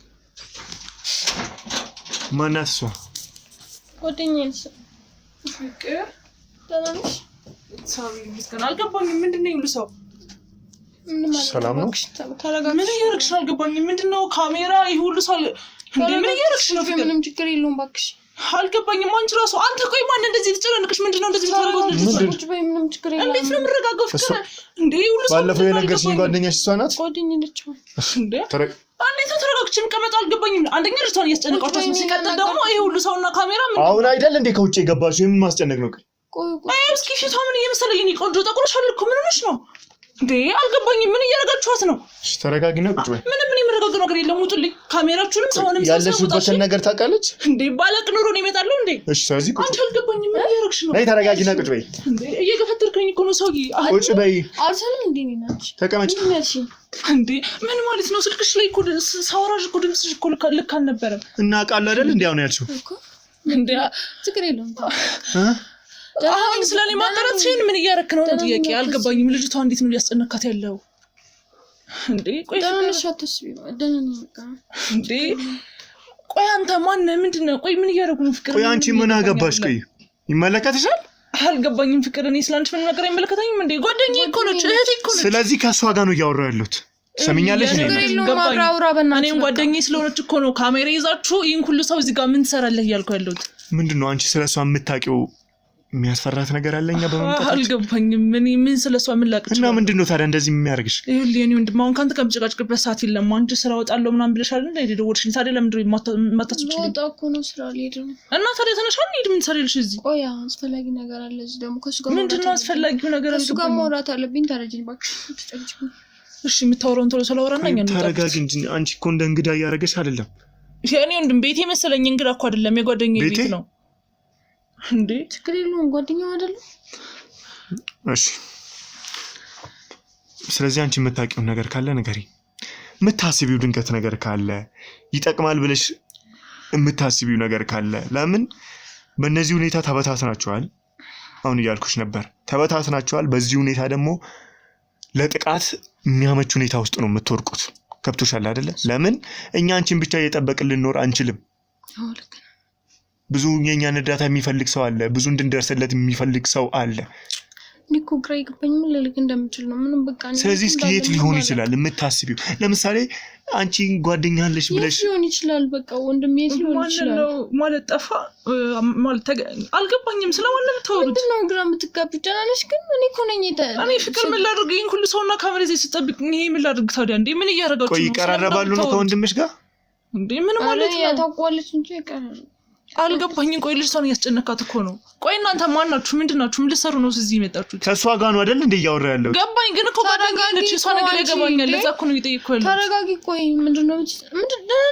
ማናት እሷ? ጓደኛዬ ነች። ፍቅር ተናንሽ ሳሚ ምስጋና አልገባኝም። ምንድነው ይሉ ሰው ሰላም ነው? ምን እያደረግሽ ነው? አልገባኝም። ምንድነው ካሜራ ይሄ ሁሉ ሰው እንዴ? ምን እያደረግሽ ነው? ፍቅር ምንም ችግር የለውም እባክሽ። አልገባኝም። አንቺ ራሱ አንተ ቆይ ማን እንደዚህ ተጨናነቅሽ? ምንድነው እንደዚህ ተጨናነቅሽ? ምንም ችግር የለውም። እንዴት ነው የምረጋጋው? ፍቅር እንዴ ሁሉ ሰው ባለፈው የነገርሽኝ ጓደኛሽ እሷ ናት? ጓደኛዬ ነች። እንዴ እንዴት ነው ተረጋግቼ የምቀመጠው? አልገባኝም። አንደኛ ልጅቷን እያስጨነቃችሁ ነው። ሲቀጥል ደግሞ ይሄ ሁሉ ሰውና ካሜራ ምን አሁን አይደል እንዴ ከውጭ የገባሽው? የምን ማስጨነቅ ነው? ቆይ እስኪ ፊቷ ምን እየመሰለኝ ነው? ቆንጆ ጠቁረሻል እኮ ምን ሆነሽ ነው እንዴ? አልገባኝም። ምን እያደረጋችኋት ነው? እሺ ተረጋጊና ቁጭ በይ። ምንም የምረጋጋው ነገር የለም። ውጡልኝ። ካሜራችሁንም ሰውንም ያለሽበትን ነገር ታውቃለች እንዴ? ባላቅ ኑሮ ነው ይመጣለው እንዴ? እሺ ስለዚህ ቁጭ። አንቺ አልገባኝም። ምን እያደረግሽ ነው? ነይ ተረጋጊና ቁጭ በይ። እንዴ እየገፈተርከኝ እኮ ነው ሰውዬ። ቁጭ በይ። አልሰለም እንዴ ነሽ? ተቀመጭ። እንዴ ምን ማለት ነው? ስልክሽ ላይ እኮ ሳውራሽ እኮ ድምፅሽ እኮ ልክ አልነበረም። እናውቃለን አይደል? እንዴ አሁን ያልሽው እንዴ ችግር የለውም። አሁን ስለኔ ማጣራትሽን ምን እያደረክ ነው? ጥያቄ አልገባኝም። ልጅቷ እንዴት ነው ሊያስጨነካት ያለው? እንዴ ቆይ ደህና አትስቢ። ደህና በቃ እንዴ ቆይ አንተ ማነህ? ምንድነው? ቆይ ምን እያደረጉ ነው? ፍቅር ቆይ አንቺ ምን አገባሽ? ቆይ ይመለከትሻል? አልገባኝም። ፍቅር እኔ ስላንቺ ምን ነገር አይመለከተኝም እንዴ? ጓደኛዬ እኮ ነች፣ እህቴ እኮ ነች። ስለዚህ ከሷ ጋር ነው እያወራሁ ያለሁት። ሰምኛለሽ? እኔም ጓደኛዬ ስለሆነች እኮ ነው ካሜራ ይዛችሁ ይሄን ሁሉ ሰው እዚህ ጋር ምን ትሰራለህ እያልኩ ያለሁት። ምንድነው አንቺ ስለሷ የምታውቂው የሚያስፈራት ነገር አለኛ በመምጣት? አልገባኝም። ምን ስለሷ ምን ላቅች እና ምንድነው ታዲያ እንደዚህ የሚያርግሽ? ይኸውልህ የኔ ወንድም አሁን ካንተ ከምጨቃጭቅበት ሰዓት የለም። አንቺ ስራ ወጣለሁ ምናምን ብለሻል እንዴ? ደወልሽኝ። ታዲያ ለምንድን ነው የማታስችልኝ? ወጣ እኮ ነው ስራ ልሄድ ነው። እና ታዲያ ተነሻል እንሂድ። ምን ትሰሪልሽ እዚህ? ቆይ አስፈላጊ ነገር አለ እዚህ ደግሞ ከሱ ጋር ምንድነው አስፈላጊው ነገር? ከሱ ጋር ማውራት አለብኝ። ታረጅኝ እባክሽ። እሺ የምታወራውን ቶሎ ስለወራና እኛ ነው። ተረጋጊ እንጂ አንቺ እኮ እንደ እንግዳ እያደረገሽ አይደለም። የኔ ወንድም ቤቴ መሰለኝ። እንግዳ እኮ አይደለም፣ የጓደኛዬ ቤት ነው። እንዴ ችግር የለውም። ጓደኛው አይደለም። እሺ ስለዚህ አንቺ የምታውቂው ነገር ካለ ንገሪ። የምታስቢው ድንገት ነገር ካለ ይጠቅማል ብለሽ የምታስቢው ነገር ካለ ለምን በእነዚህ ሁኔታ ተበታትናችኋል? አሁን እያልኩሽ ነበር፣ ተበታትናችኋል። በዚህ ሁኔታ ደግሞ ለጥቃት የሚያመች ሁኔታ ውስጥ ነው የምትወርቁት። ከብቶሻል አይደለ? ለምን እኛ አንቺን ብቻ እየጠበቅን ልንኖር አንችልም። ብዙ የኛን እርዳታ የሚፈልግ ሰው አለ። ብዙ እንድንደርስለት የሚፈልግ ሰው አለ። ኒኮ ግራ ይገባኝ። ምን ልልክ እንደምችል ነው ምንም በቃ። ስለዚህ እስኪ የት ሊሆን ይችላል የምታስቢው? ለምሳሌ አንቺ ጓደኛ አለሽ ብለሽ ሊሆን ይችላል። በቃ ወንድሜ ሊሆን ይችላል ማለት ጠፋ ማለት አልገባኝም። ስለማን ነው የምታወሩት? ምንድነው ግራ የምትጋቢው? ደህና ነሽ? ግን እኔ እኮ ነኝ እኔ ፍቅር ምን ላድርግ? ይሄን ሁሉ ሰውና ካሜራ ይዘሽ ስጠብቅ ይሄ ምን ላድርግ ታዲያ? እንዴ ምን እያደረጋችሁ ነው? ቆይ ይቀራረባሉ ነው ከወንድምሽ ጋር? እንዴ ምን ማለት ነው? ታውቋለች እንጂ ይቀራረባሉ። አልገባኝም። ቆይ ልጅቷን እያስጨነካት እኮ ነው። ቆይ እናንተ ማን ናችሁ? ምንድን ናችሁ? ምን ልትሰሩ ነው እዚህ የመጣችሁት? ከእሷ ጋር ነው አይደል እንደ እያወራ ያለው? ገባኝ፣ ግን እኮ ባዳጋለች እሷ ነገር ያገባኛል። ለዛ እኮ ነው እየጠየቅኩ ያለው። ተረጋጊ። ቆይ ምንድነው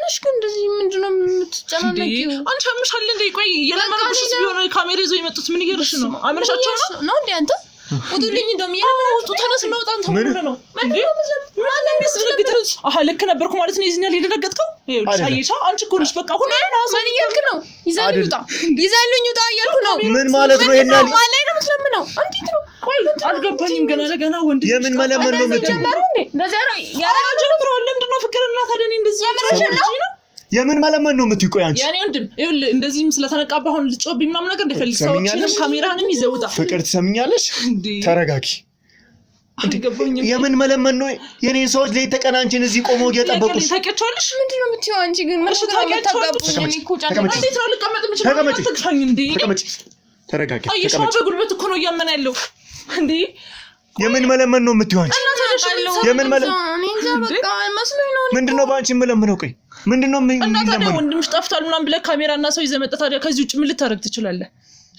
ነሽ ግን እንደዚህ ምንድነው የምትጨናነቂው? አንቺ አምሻል እንዴ? ቆይ የለመረብሽ ቢሆን ካሜራ ይዘው የመጡት ምን እየርሽ ነው? አምሻቸው ነው እንዴ አንተ? ወጡልኝ እንደም ወጡ ተነስ ነው ጣን ተምሩ ነው እንዴ? ማን እንደሚያስደነግጥሽ? አሃ ልክ ነበርኩ ማለት ነው። ይዝኛል የደነገጥከው አይሻ አንቺ እኮ ነሽ። በቃ ሁሉ ማን እያልክ ነው? ይዘልኝ ውጣ እያልኩ ነው። ምን ማለት ነው? ይሄን ማን ላይ ነው የምትለምነው? እንዴት ነው? ቆይ አልገባኝም። ገና ለገና ወንድ የምን መለመን ነው የምትጀምረው እንዴ? እንደዚያ ነው ያራጀምረው። ለምንድን ነው ፍቅርና ታዲያ እንደዚህ ያመረሽ ነው? የምን መለመን ነው የምትይው? ቆይ አንቺ ያኔ ወንድም ይኸውልህ እንደዚህም ስለተነቃባ አሁን ልትጮብኝ ምናምን ነገር እንደፈልግ ሰዎችንም ካሜራህንም ይዘውጣ። ፍቅር ትሰምኛለሽ? ተረጋጊ። አልገባኝም። የምን መለመን ነው? የኔን ሰዎች ላይ ተቀናንቺን እዚህ ቆመው እየጠበቁሽ ታውቂያቸዋለሽ? ምንድን ነው የምትይው አንቺ? ግን ምን ታውቃለሽ? እኔ እኮ ጫንቃ እንዴት ነው ልቀመጥ የምችለው? አትግፋኝ እንዴ! ተቀመጪ። ተረጋጊ። አየሽ በጉልበት እኮ ነው እያመነ ያለው እንዴ! የምን መለመን ነው የምትይው አንቺ? የምን መለመን? እኔ እንጃ በቃ መስሎኝ ነው። ምንድነው በአንቺ የምለምነው? ቆይ ምንድነው የሚለምነው? ወንድምሽ ጠፍቷል ምናምን ብለህ ካሜራና ሰው ይዘህ መጣ። ታዲያ ከዚህ ውጭ ምን ልታረግ ትችላለህ?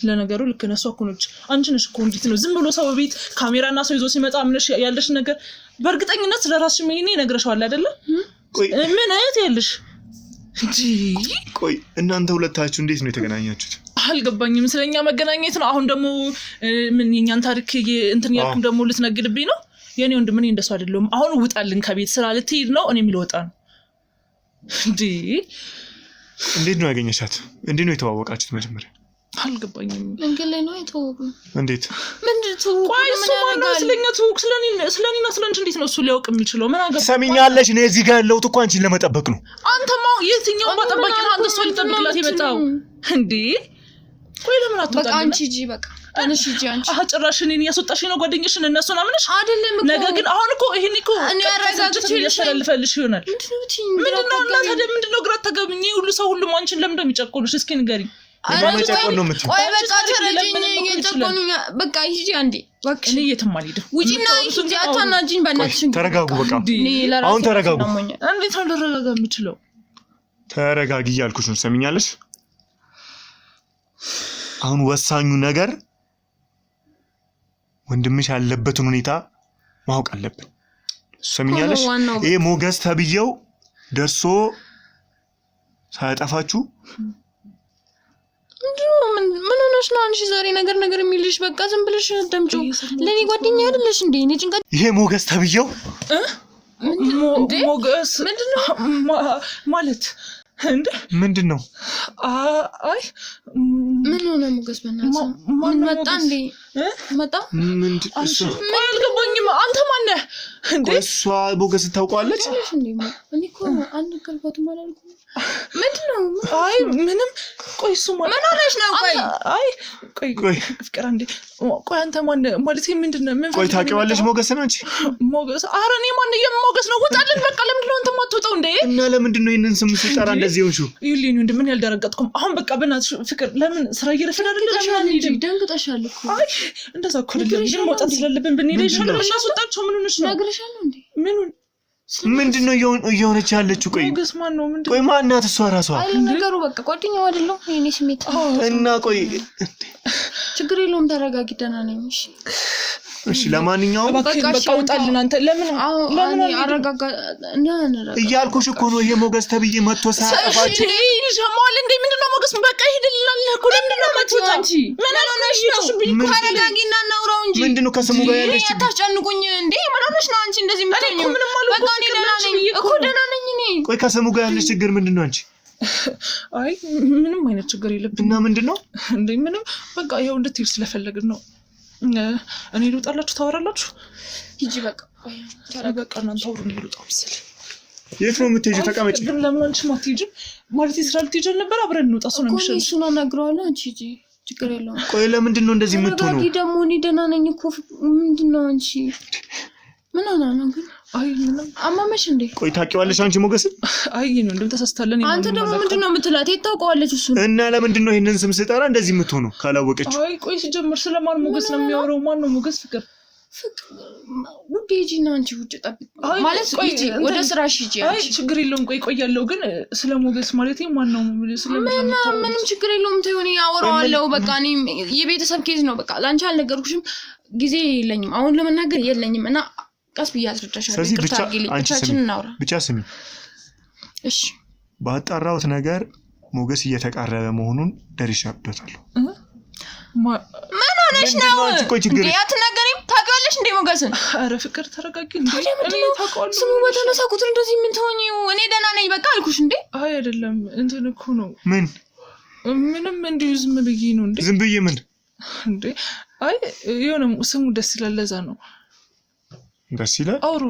ለነገሩ ልክ ነህ። እሷ እኮ ነች። አንቺ ነሽ እኮ እንዴት ነው ዝም ብሎ ሰው ቤት ካሜራና ሰው ይዞ ሲመጣ ምንሽ ያለሽ ነገር በእርግጠኝነት ስለራስሽ ምን ነግረሻል አይደለ? ቆይ ምን አይነት ያለሽ እንጂ ቆይ እናንተ ሁለታችሁ እንዴት ነው የተገናኛችሁት? አልገባኝም። ስለኛ መገናኘት ነው። አሁን ደግሞ ምን የኛን ታሪክ እንትን ያልኩም ደግሞ ልትነግድብኝ ነው? የኔ ወንድም እኔ እንደሱ አይደለም። አሁን ውጣልን ከቤት ስራ ልትሄድ ነው። እኔ የሚልወጣ ነው እንዴ? እንዴት ነው ያገኘሻት? እንዴት ነው የተዋወቃችሁት መጀመሪያ? አልገባኝም። መንገድ ላይ ነው የተዋወቅነው። እንዴት? ምንድን ነው? ቆይ እሱ ማነው? ስለኛ ተውክ። ስለኔና ስለአንቺ እንዴት ነው እሱ ሊያውቅ የሚችለው? ምን አገባኝ? ሰሚኛለሽ? እኔ እዚህ ጋር ያለሁት እኮ አንቺን ለመጠበቅ ነው። አንተማ የትኛው ማጠባቂ ነው? አንተ እሷ ሊጠብቅላት የመጣው እንዴ? ቆይ ለምን አትወጣም? በቃ አንቺ ሂጂ በቃ ተነሽ ሂጂ አንቺ። ጭራሽ እኔን እያስወጣሽኝ ነው ጓደኛሽን እነሱን አምነሽ አይደለም እኮ። ነገ ግን አሁን እኮ ይሄን እኮ እኔ አረጋግጬልሽ እያስተላልፈልሽ ይሆናል። ምንድነው እና ታዲያ ምንድነው ግራ ተጋብኝ? ሁሉ ሰው ሁሉም አንቺን ለምን እንደሚጨቆንሽ እስኪ ንገሪኝ። መጨቆን ነው የምትይው? ቆይ በቃ ተረጅኝ። እየጨቆኑኝ በቃ ሂጂ አንዴ በቃ። እኔ የትም አልሄድም። ውጪና ሂጂ አታናጂኝ በእናትሽ። ተረጋጉ በቃ አሁን ተረጋጉ። እንዴት ነው ልረጋጋ የምችለው? ተረጋጊ እያልኩሽ ነው። ሰሚኛለሽ? አሁን ወሳኙ ነገር ወንድምሽ ያለበትን ሁኔታ ማወቅ አለብን። ሰሚኛለሽ? ይሄ ሞገስ ተብዬው ደርሶ ሳያጠፋችሁ ምን ሆነሽ ነው አንቺ ዛሬ ነገር የሚልሽ? በቃ ዝም ብለሽ ደምጮ ለኔ ጓደኛ አይደለሽ እንዴ? እኔ ጭንቀት ይሄ ሞገስ ተብዬው ሞገስ ምንድነው ማለት እንዴ? ምንድነው? አይ ምን ሆነ ሞገስ? በእናትህ ምን መጣ እንዴ? መጣ ምንድን እሱ? ቆይ አልገባኝም። አንተ ማን ነህ እንዴ? እሷ ሞገስ ታውቀዋለች እንዴ? እኔ እኮ አንድ ከልባቱ ማለት ነው። ምንድነው? አይ ምንም። ቆይ እሱ ምን ሆነሽ ነው? ቆይ አይ ቆይ ፍቅር እንዴ? ቆይ አንተ ማን ማለት ምንድነው? ምን ቆይ ታውቂዋለሽ ሞገስን አንቺ? ሞገስ ኧረ እኔ ማን ሞገስ ነው? ውጣልን በቃ። ለምንድን ነው አንተ የማትወጣው እንዴ? እና ለምንድን ነው ይሄንን ስም ሲጠራ እንደዚህ ሆንሽው? ይልኝ እንዴ ምን ያልደረገጥኩም አሁን በቃ በእናትሽ ፍቅር ለምን ስራ እየረፈደ አይደለም? ለምን ደንግጠሻል እኮ? አይ እንደዛ እኮ አይደለም። ግን መውጣት ስለለብን ብንሄድ ይሻላል። እናስወጣቸው። ምን ሆነሽ ነው? ነግሬሻለሁ እንዴ? ምንድነው እየሆነች ያለችው? ቆይ ሞገስ ማን ነው? ምንድነው? ቆይ ማናት እሷ ራሷ? አይ ነገሩ በቃ ጓደኛው አይደለም የኔ ስሜት እና ቆይ ችግር የለውም ተረጋጊ። ደህና ነኝ። እሺ ለማንኛውም በቃ ውጣልን አንተ። ለምን አረጋጋ እያልኩሽ እኮ ነው። ይሄ ሞገስ ተብዬ መጥቶ ሳያጠፋችሁ ይሰማል እንዴ? ምንድነው ሞገስ? በቃ ሂድልናል እኮ። ለምንድነው መጥቶ አንቺ ምን ሆነሽ ነው? ተረጋጊና እናውራው እንጂ ምንድነው ከስሙ ጋር ያለሽ? አታስጨንቁኝ እንዴ? ምን ሆነሽ ነው አንቺ እንደዚህ የምትሆኚው? በቃ እኔ ደህና ነኝ እኮ ደህና ነኝ እኔ። ቆይ ከስሙ ጋር ያለሽ ችግር ምንድነው አንቺ? አይ ምንም አይነት ችግር የለብንም። እና ምንድነው እንዴ? ምንም በቃ ይኸው እንድትሄድ ስለፈለግን ነው። እኔ ልውጣላችሁ፣ ታወራላችሁ። ሂጂ በቃ ተረጋጋ። እናንተ አውሩ። እኔ ልውጣ መሰለኝ። የት ነው የምትሄጂው? ተቀመጪ። ግን ለምን አንቺ አትሄጂም? ማለት ስራ ልትሄጂ ነበር? አብረን እንውጣ። እሱ ነው የሚሻለው። እሱን አናግረዋለሁ። አንቺ ሂጂ፣ ችግር የለውም። ቆይ ለምንድን ነው እንደዚህ የምትሆነው? ተረጋጊ ደግሞ። እኔ ደህና ነኝ እኮ። ምንድን ነው አንቺ? ምን ሆና ነው ግን? አይ ምንም። አማመሽ እንዴ? ቆይ ታውቂዋለሽ አንቺ ሞገስን? አይ ነው እንደም ተሳስታለን። አንተ ደግሞ ምንድነው የምትላት? ታውቀዋለች እሱ እና ለምንድን ነው ይሄንን ስም ስጠራ እንደዚህ የምትሆነው ካላወቀች? አይ ቆይ ሲጀምር ስለማን ሞገስ ነው የሚያወራው? ማን ነው ሞገስ? ፍቅር ውዴ ሂጂና አንቺ ውጭ ጠብቂ ማለት ሂጂ ወደ ስራሽ ሂጂ አይ ችግር የለውም ቆያለሁ ግን ስለ ሞገስ ማለት ማነው ምንም ችግር የለውም ተይው እኔ አወራዋለሁ በቃ እኔ የቤተሰብ ኬዝ ነው በቃ ላንቺ አልነገርኩሽም ጊዜ የለኝም አሁን ለመናገር የለኝም እና ቀስ ብዬ አስረዳሻለሁ ይቅርታ አድርጊልኝ ብቻችንን እናውራ ብቻ ስሚ እሺ ባጣራሁት ነገር ሞገስ እየተቃረበ መሆኑን ደርሻበታለሁ ምን ሆነሽ ነው እንዴ አትናገሪም ታውቂዋለሽ እንዴ ሞገስን ኧረ ፍቅር ተረጋጊ እንዴ እኔ ታውቀዋለሁ ስሙ በተነሳ ቁጥር እንደዚህ ምን ትሆኚው እኔ ደህና ነኝ በቃ አልኩሽ እንዴ አይ አይደለም እንትን እኮ ነው ምንም እንዲሁ ዝም ብዬ ነው እንዴ ዝም ብዬ ምን እንዴ አይ የሆነ ስሙ ደስ ይላል ለዛ ነው ደስ ይላል አውሩ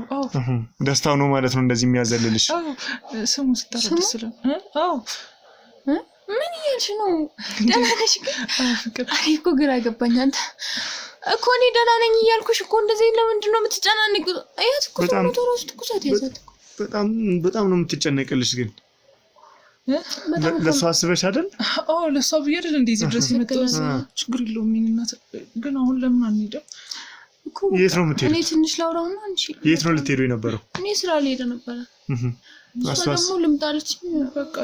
ደስታው ነው ማለት ነው እንደዚህ የሚያዘልልሽ ስሙ ስታረድ ስለ ምን ይልሽ ነው ደህና ነሽ ፍቅር አይ እኮ ግራ ገባኝ አንተ እኮ እኔ ደህና ነኝ እያልኩሽ እኮ እንደዚህ ለምንድን ነው የምትጨናነቂው አያት እኮ ቶሮስ ትኩሳት ያዛት በጣም ነው የምትጨነቅልሽ ግን ለሷ አስበሽ አይደል ለሷ ብዬ አይደል እንደዚህ ድረስ የመጣው ችግር የለውም እናት ግን አሁን ለምን አንሄድም የት ነው የምትሄጂው? እኔ ትንሽ ላውራውና አንቺ የት ነው ልትሄዱ የነበረው? እኔ ስራ ላይ ነበረ። እሷ ደግሞ ልምጣለች በቃ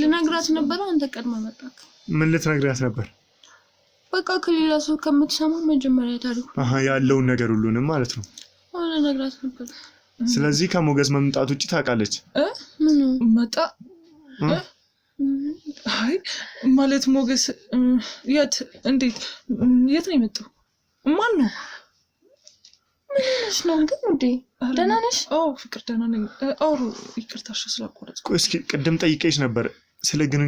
ልነግራት ነበር አንተ ቀድማ መጣክ። ምን ልትነግራት ነበር? በቃ ከሌላ ሰው ከምትሰማ መጀመሪያ ታሪኩ ያለውን ነገር ሁሉንም ማለት ነው። አሁን ልነግራት ነበር። ስለዚህ ከሞገስ መምጣት ውጪ ታውቃለች? ምን መጣ? አይ ማለት ሞገስ የት እንዴት የት ነው የመጣው? ማን ነው? ምንሽ ነው ግን እንዴ ደህና ነሽ? ፍቅር ደህና ነኝ። አውሩ ይቅርታሽ ስላቆረጥኩ። እስኪ ቅድም ጠይቄሽ ነበር ስለ ግን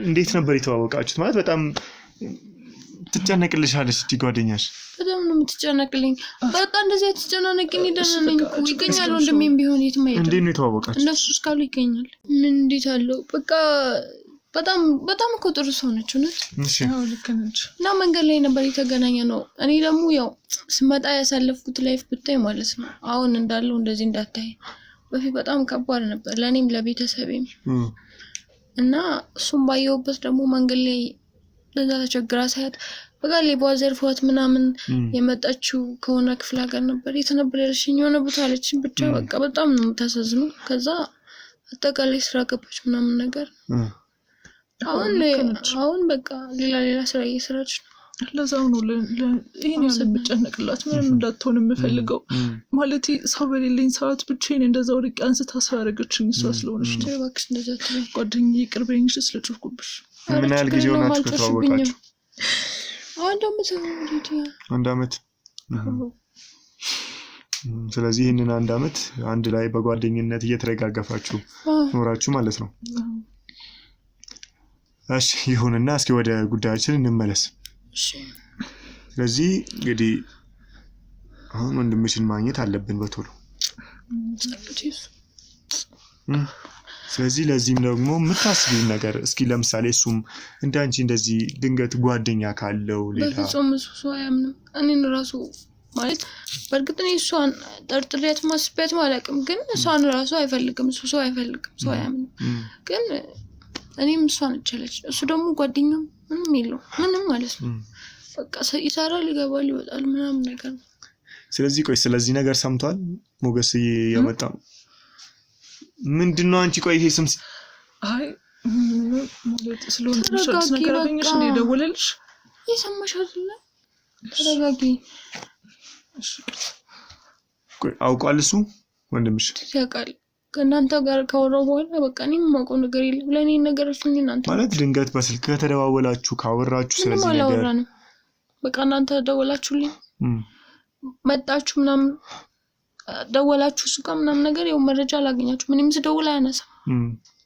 እንዴት ነበር የተዋወቃችሁት? ማለት በጣም ትጨነቅልሻለች እቺ ጓደኛሽ። በጣም ነው የምትጨነቅልኝ። በቃ እንደዚህ አትጨናነቂኝ ደህና ነኝ እኮ ይገኛል ወንድሜም ቢሆን የትም አይደለም። እንዴት ነው የተዋወቃችሁት? እነሱ እስካሉ ይገኛል። ምን እንዴት አለው በቃ በጣም እኮ ጥሩ ሰው ነች እውነት። እሺ ልክ ነች። እና መንገድ ላይ ነበር የተገናኘ ነው። እኔ ደግሞ ያው ስመጣ ያሳለፍኩት ላይፍ ብታይ ማለት ነው አሁን እንዳለው እንደዚህ እንዳታይ በፊት በጣም ከባድ ነበር ለኔም ለቤተሰቤም እና እሱም ባየሁበት ደግሞ መንገድ ላይ ለዛ ተቸግራ ሳያት በቃ ሌባ ዘርፏት ምናምን የመጣችው ከሆነ ክፍለ ሀገር ነበር የተነበረሽኝ የሆነ ቦታ አለችኝ ብቻ በቃ በጣም ነው የምታሳዝነው። ከዛ አጠቃላይ ስራ ገባች ምናምን ነገር አሁን በቃ ሌላ ስራ እየሰራች ነው። ለዛው ነው ይሄን ያለ ብጨነቅላት ምንም እንዳትሆን የምፈልገው ማለት ሰው በሌለኝ ሰዓት ብቻዬን እንደዛው ርቄ አንስታ አስባረገችኝ እሷ ስለሆነች ነው። እባክሽ እንደዛ ትበይ ጓደኛዬ ቅርበኝ ስለጮፍኩብሽ። ምን ያህል ጊዜ ሆናችሁ ከተዋወቃችሁ? አንድ አመት። ስለዚህ ይህንን አንድ አመት አንድ ላይ በጓደኝነት እየተረጋገፋችሁ ኖራችሁ ማለት ነው። እሺ ይሁንና እስኪ ወደ ጉዳያችን እንመለስ። ስለዚህ እንግዲህ አሁን ወንድምሽን ማግኘት አለብን በቶሎ። ስለዚህ ለዚህም ደግሞ የምታስቢው ነገር እስኪ ለምሳሌ እሱም እንዳንቺ እንደዚህ ድንገት ጓደኛ ካለው ሌላ በፍጹም እሱ አያምንም። እኔን ራሱ ማለት በእርግጥ እኔ እሷን ጠርጥሬያት ማስቤያት አላውቅም ግን እሷን ራሱ አይፈልግም። እሱ ሰው አይፈልግም ሰው አያምንም ግን እኔም እሷን እችላለች እሱ ደግሞ ጓደኛው ምንም የለው ምንም ማለት ነው በቃ ይሰራል ይገባል ይወጣል ምናምን ነገር ነው። ስለዚህ ቆይ ስለዚህ ነገር ሰምቷል ሞገስ የመጣ ምንድነው? አንቺ ቆይ ይሄ ስም አይ ማለት ስለሆነ ትንሽ ነገር አገኘሽ ነው የደወለልሽ? የሰማሽ አይደል? ተረጋጊ። ቆይ አውቃል እሱ ወንድምሽ ያውቃል። ከእናንተ ጋር ካወራው በኋላ በቃ እኔም የማውቀው ነገር የለም። ለእኔ ነገራችሁኝ እናንተ ማለት ድንገት በስልክ ከተደዋወላችሁ ካወራችሁ ስለዚህ ነገር በቃ እናንተ ደወላችሁልኝ መጣችሁ ምናምን ደወላችሁ እሱ ጋር ምናምን ነገር ያው መረጃ አላገኛችሁም። ምንም ስደውል አያነሳም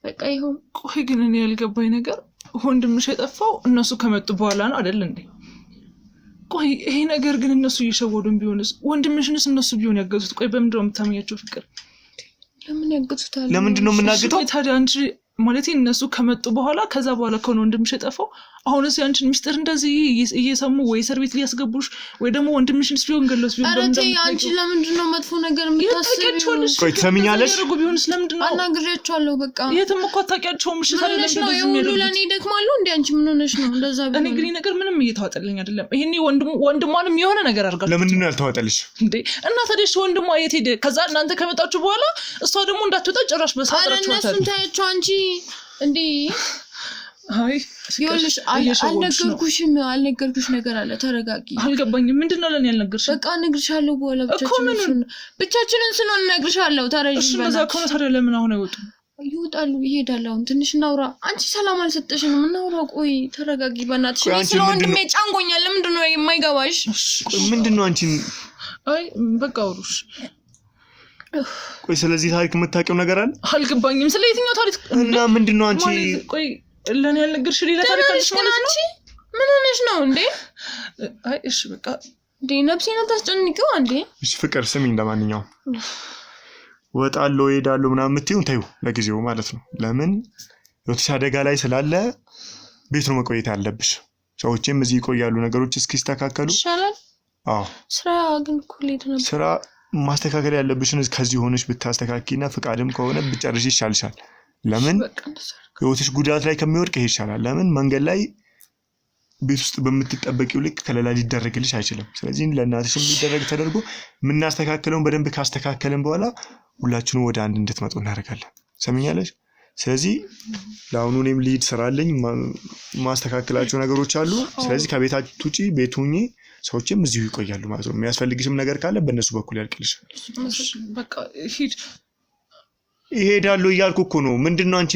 በቃ ይኸው። ቆይ ግን እኔ ያልገባኝ ነገር ወንድምሽ የጠፋው እነሱ ከመጡ በኋላ ነው አይደል እንዴ? ቆይ ይሄ ነገር ግን እነሱ እየሸወዱን ቢሆንስ ወንድምሽንስ እነሱ ቢሆን ያገዙት? ቆይ በምንድን ነው የምታመኛቸው ፍቅር? ለምን ያገዙታል? ለምንድን ነው የምናገተው? ታዲያ አንቺ ማለት እነሱ ከመጡ በኋላ ከዛ በኋላ ከሆነ ወንድምሽ የጠፋው አሁንስ ያንቺን ሚስጥር እንደዚህ እየሰሙ ወይ እስር ቤት ሊያስገቡሽ ወይ ደግሞ ወንድምሽን ቢሆን ገለስ ቢሆን አረቴ አንቺ ለምንድን ነው መጥፎ ነገር የምታስቢው? ቆይ ትሰሚኛለሽ? ቢሆንስ ለምንድን ነው አናግሬያቸዋለሁ። በቃ የትም እኮ አታውቂያቸውም። እሺ ታዲያ ለምን ነው ለኔ ደክማሉ እንዴ? አንቺ ምን ሆነሽ ነው እንደዛ ቢሆን? እኔ ግን ነገር ምንም እየተዋጠልኝ አይደለም። ይሄኔ ወንድሟንም የሆነ ነገር አድርጋችሁ ለምንድን ነው ያልተዋጠልሽ እንዴ? እና ታዲያ ወንድሟ የት ሄደ? ከዛ እናንተ ከመጣችሁ በኋላ እሷ ደግሞ እንዳትወጣ ጭራሽ በሳጥራችሁ ታዲያ እነሱን ታያቸው አንቺ እንዴ? አይ ይኸውልሽ አልነገርኩሽ ነገር አለ። ተረጋጊ። አልገባኝም። ምንድነው ለኔ ያልነገርሽ? በቃ እነግርሻለሁ በኋላ ብቻችንን ስንሆን እነግርሻለሁ። ታረጅ በዛ ከሆነ ታዲያ ለምን አሁን አይወጡም? ይወጣሉ፣ ይሄዳሉ። አሁን ትንሽ እናውራ። አንቺ ሰላም አልሰጠሽንም። እናውራ። ቆይ ተረጋጊ በእናትሽ። ስለ ወንድሜ ጫንቆኛል። ለምንድን ነው የማይገባሽ? ምንድን ነው አንቺን? አይ በቃ አውሩሽ። ቆይ ስለዚህ ታሪክ የምታውቂው ነገር አለ? አልገባኝም። ስለ የትኛው ታሪክ እና ምንድን ነው አንቺ? ቆይ ለኔ ያልነገርሽ ሌላ ታሪክ አለሽ ማለት ነው? ምን ሆነሽ ነው እንዴ? አይ እሺ በቃ እንዴ ነፍሴን አታስጨንቂው እንዴ። እሺ ፍቅር ስሚ፣ እንደማንኛውም ወጣለሁ እሄዳለሁ ምናምን የምትይውን ተይው ለጊዜው ማለት ነው። ለምን ህይወትሽ አደጋ ላይ ስላለ ቤት ነው መቆየት ያለብሽ። ሰዎችም እዚህ ይቆያሉ ነገሮች እስኪስተካከሉ ይሻላል። አዎ ስራ ግን እኮ ሌት ነበር። ስራ ማስተካከል ያለብሽን ከዚህ ሆነሽ ብታስተካኪና ፍቃድም ከሆነ ብጨርሽ ይሻልሻል። ለምን ህይወትሽ ጉዳት ላይ ከሚወድቅ ይሄ ይሻላል። ለምን መንገድ ላይ ቤት ውስጥ በምትጠበቂው ልክ ከለላ ሊደረግልሽ አይችልም። ስለዚህ ለእናትሽ የሚደረግ ተደርጎ የምናስተካክለውን በደንብ ካስተካከልን በኋላ ሁላችንም ወደ አንድ እንድትመጡ እናደርጋለን። ሰምኛለሽ? ስለዚህ ለአሁኑ እኔም ልሂድ፣ ስራ አለኝ፣ ማስተካከላቸው ነገሮች አሉ። ስለዚህ ከቤታችሁ ውጪ ቤት ሁኚ፣ ሰዎችም እዚሁ ይቆያሉ ማለት ነው። የሚያስፈልግሽም ነገር ካለ በእነሱ በኩል ያልቅልሻል። በቃ ሂድ። ይሄዳሉ እያልኩ እኮ ነው። ምንድነው አንቺ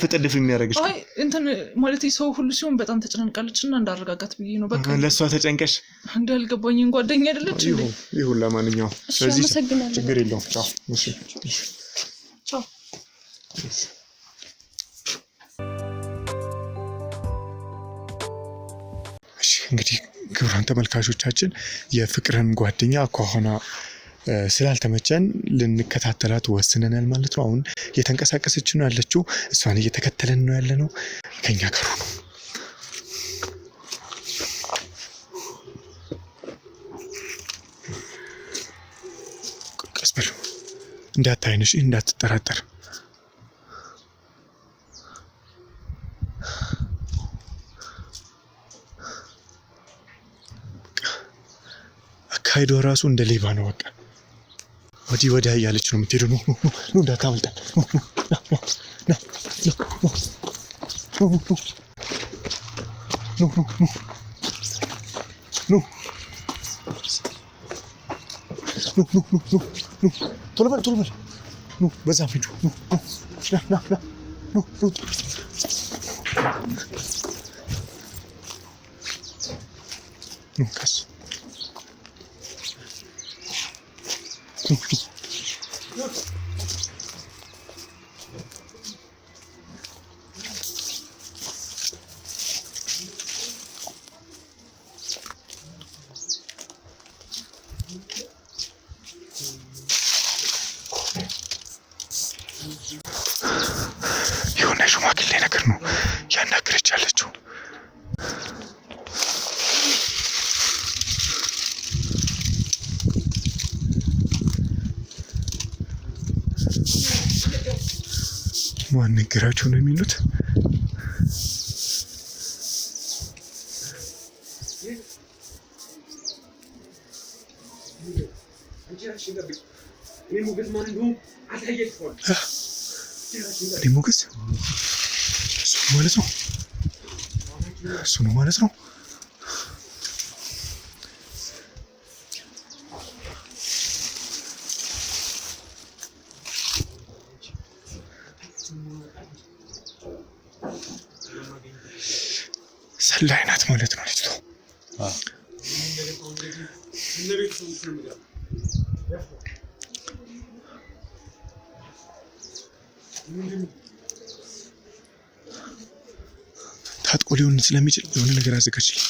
ጥድፍ የሚያደርግሽ? አይ እንትን ማለት ሰው ሁሉ ሲሆን በጣም ተጨናንቃለችና እንዳረጋጋት ብዬ ነው። በቃ ለሷ ተጨንቀሽ እንዳልገባኝን ጓደኛ አይደለች እንዴ? ይሁን ለማንኛውም ስለዚህ ችግር የለውም። ቻው። እሺ ቻው። እሺ እንግዲህ ክቡራን ተመልካቾቻችን የፍቅርን ጓደኛ ከሆነ ስላልተመቸን ልንከታተላት ወስነናል ማለት ነው። አሁን እየተንቀሳቀሰች ነው ያለችው። እሷን እየተከተለን ነው ያለነው። ከኛ ጋር ነው። ቀስ በሉ እንዳታይንሽ፣ እንዳትጠራጠር። አካሄዷ ራሱ እንደ ሌባ ነው። በቃ ወዲህ ወዲያ እያለች ነው የምትሄደው። ኑ እንዳታመልጠን። ቶሎ በል በዛም ሂዱ። ቀስ የሆነ ሽማግሌ ነገር ነው ያናገረች ያለችው። ማን ነገራቸው ነው የሚሉት? እኔ ሞገስ እሱ ነው ማለት ነው። ሰላይ ናት ማለት ነው ልጅቷ። ታጥቆ ሊሆን ስለሚችል የሆነ ነገር አዘጋጅልኝ።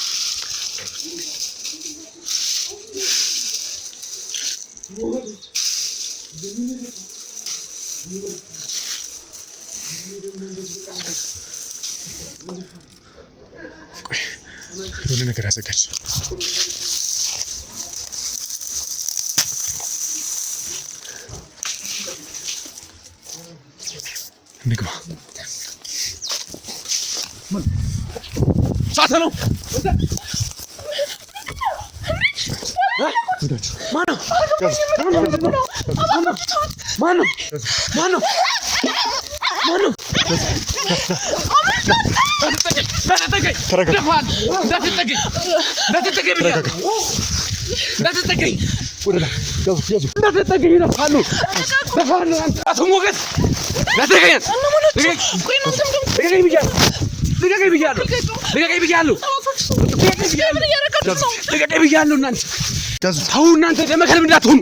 የሆነ ነገር አዘጋጅ። እንግባ። ሳተ ነው ማነው? ተው እናንተ ለመከልም እንዳትሆኑ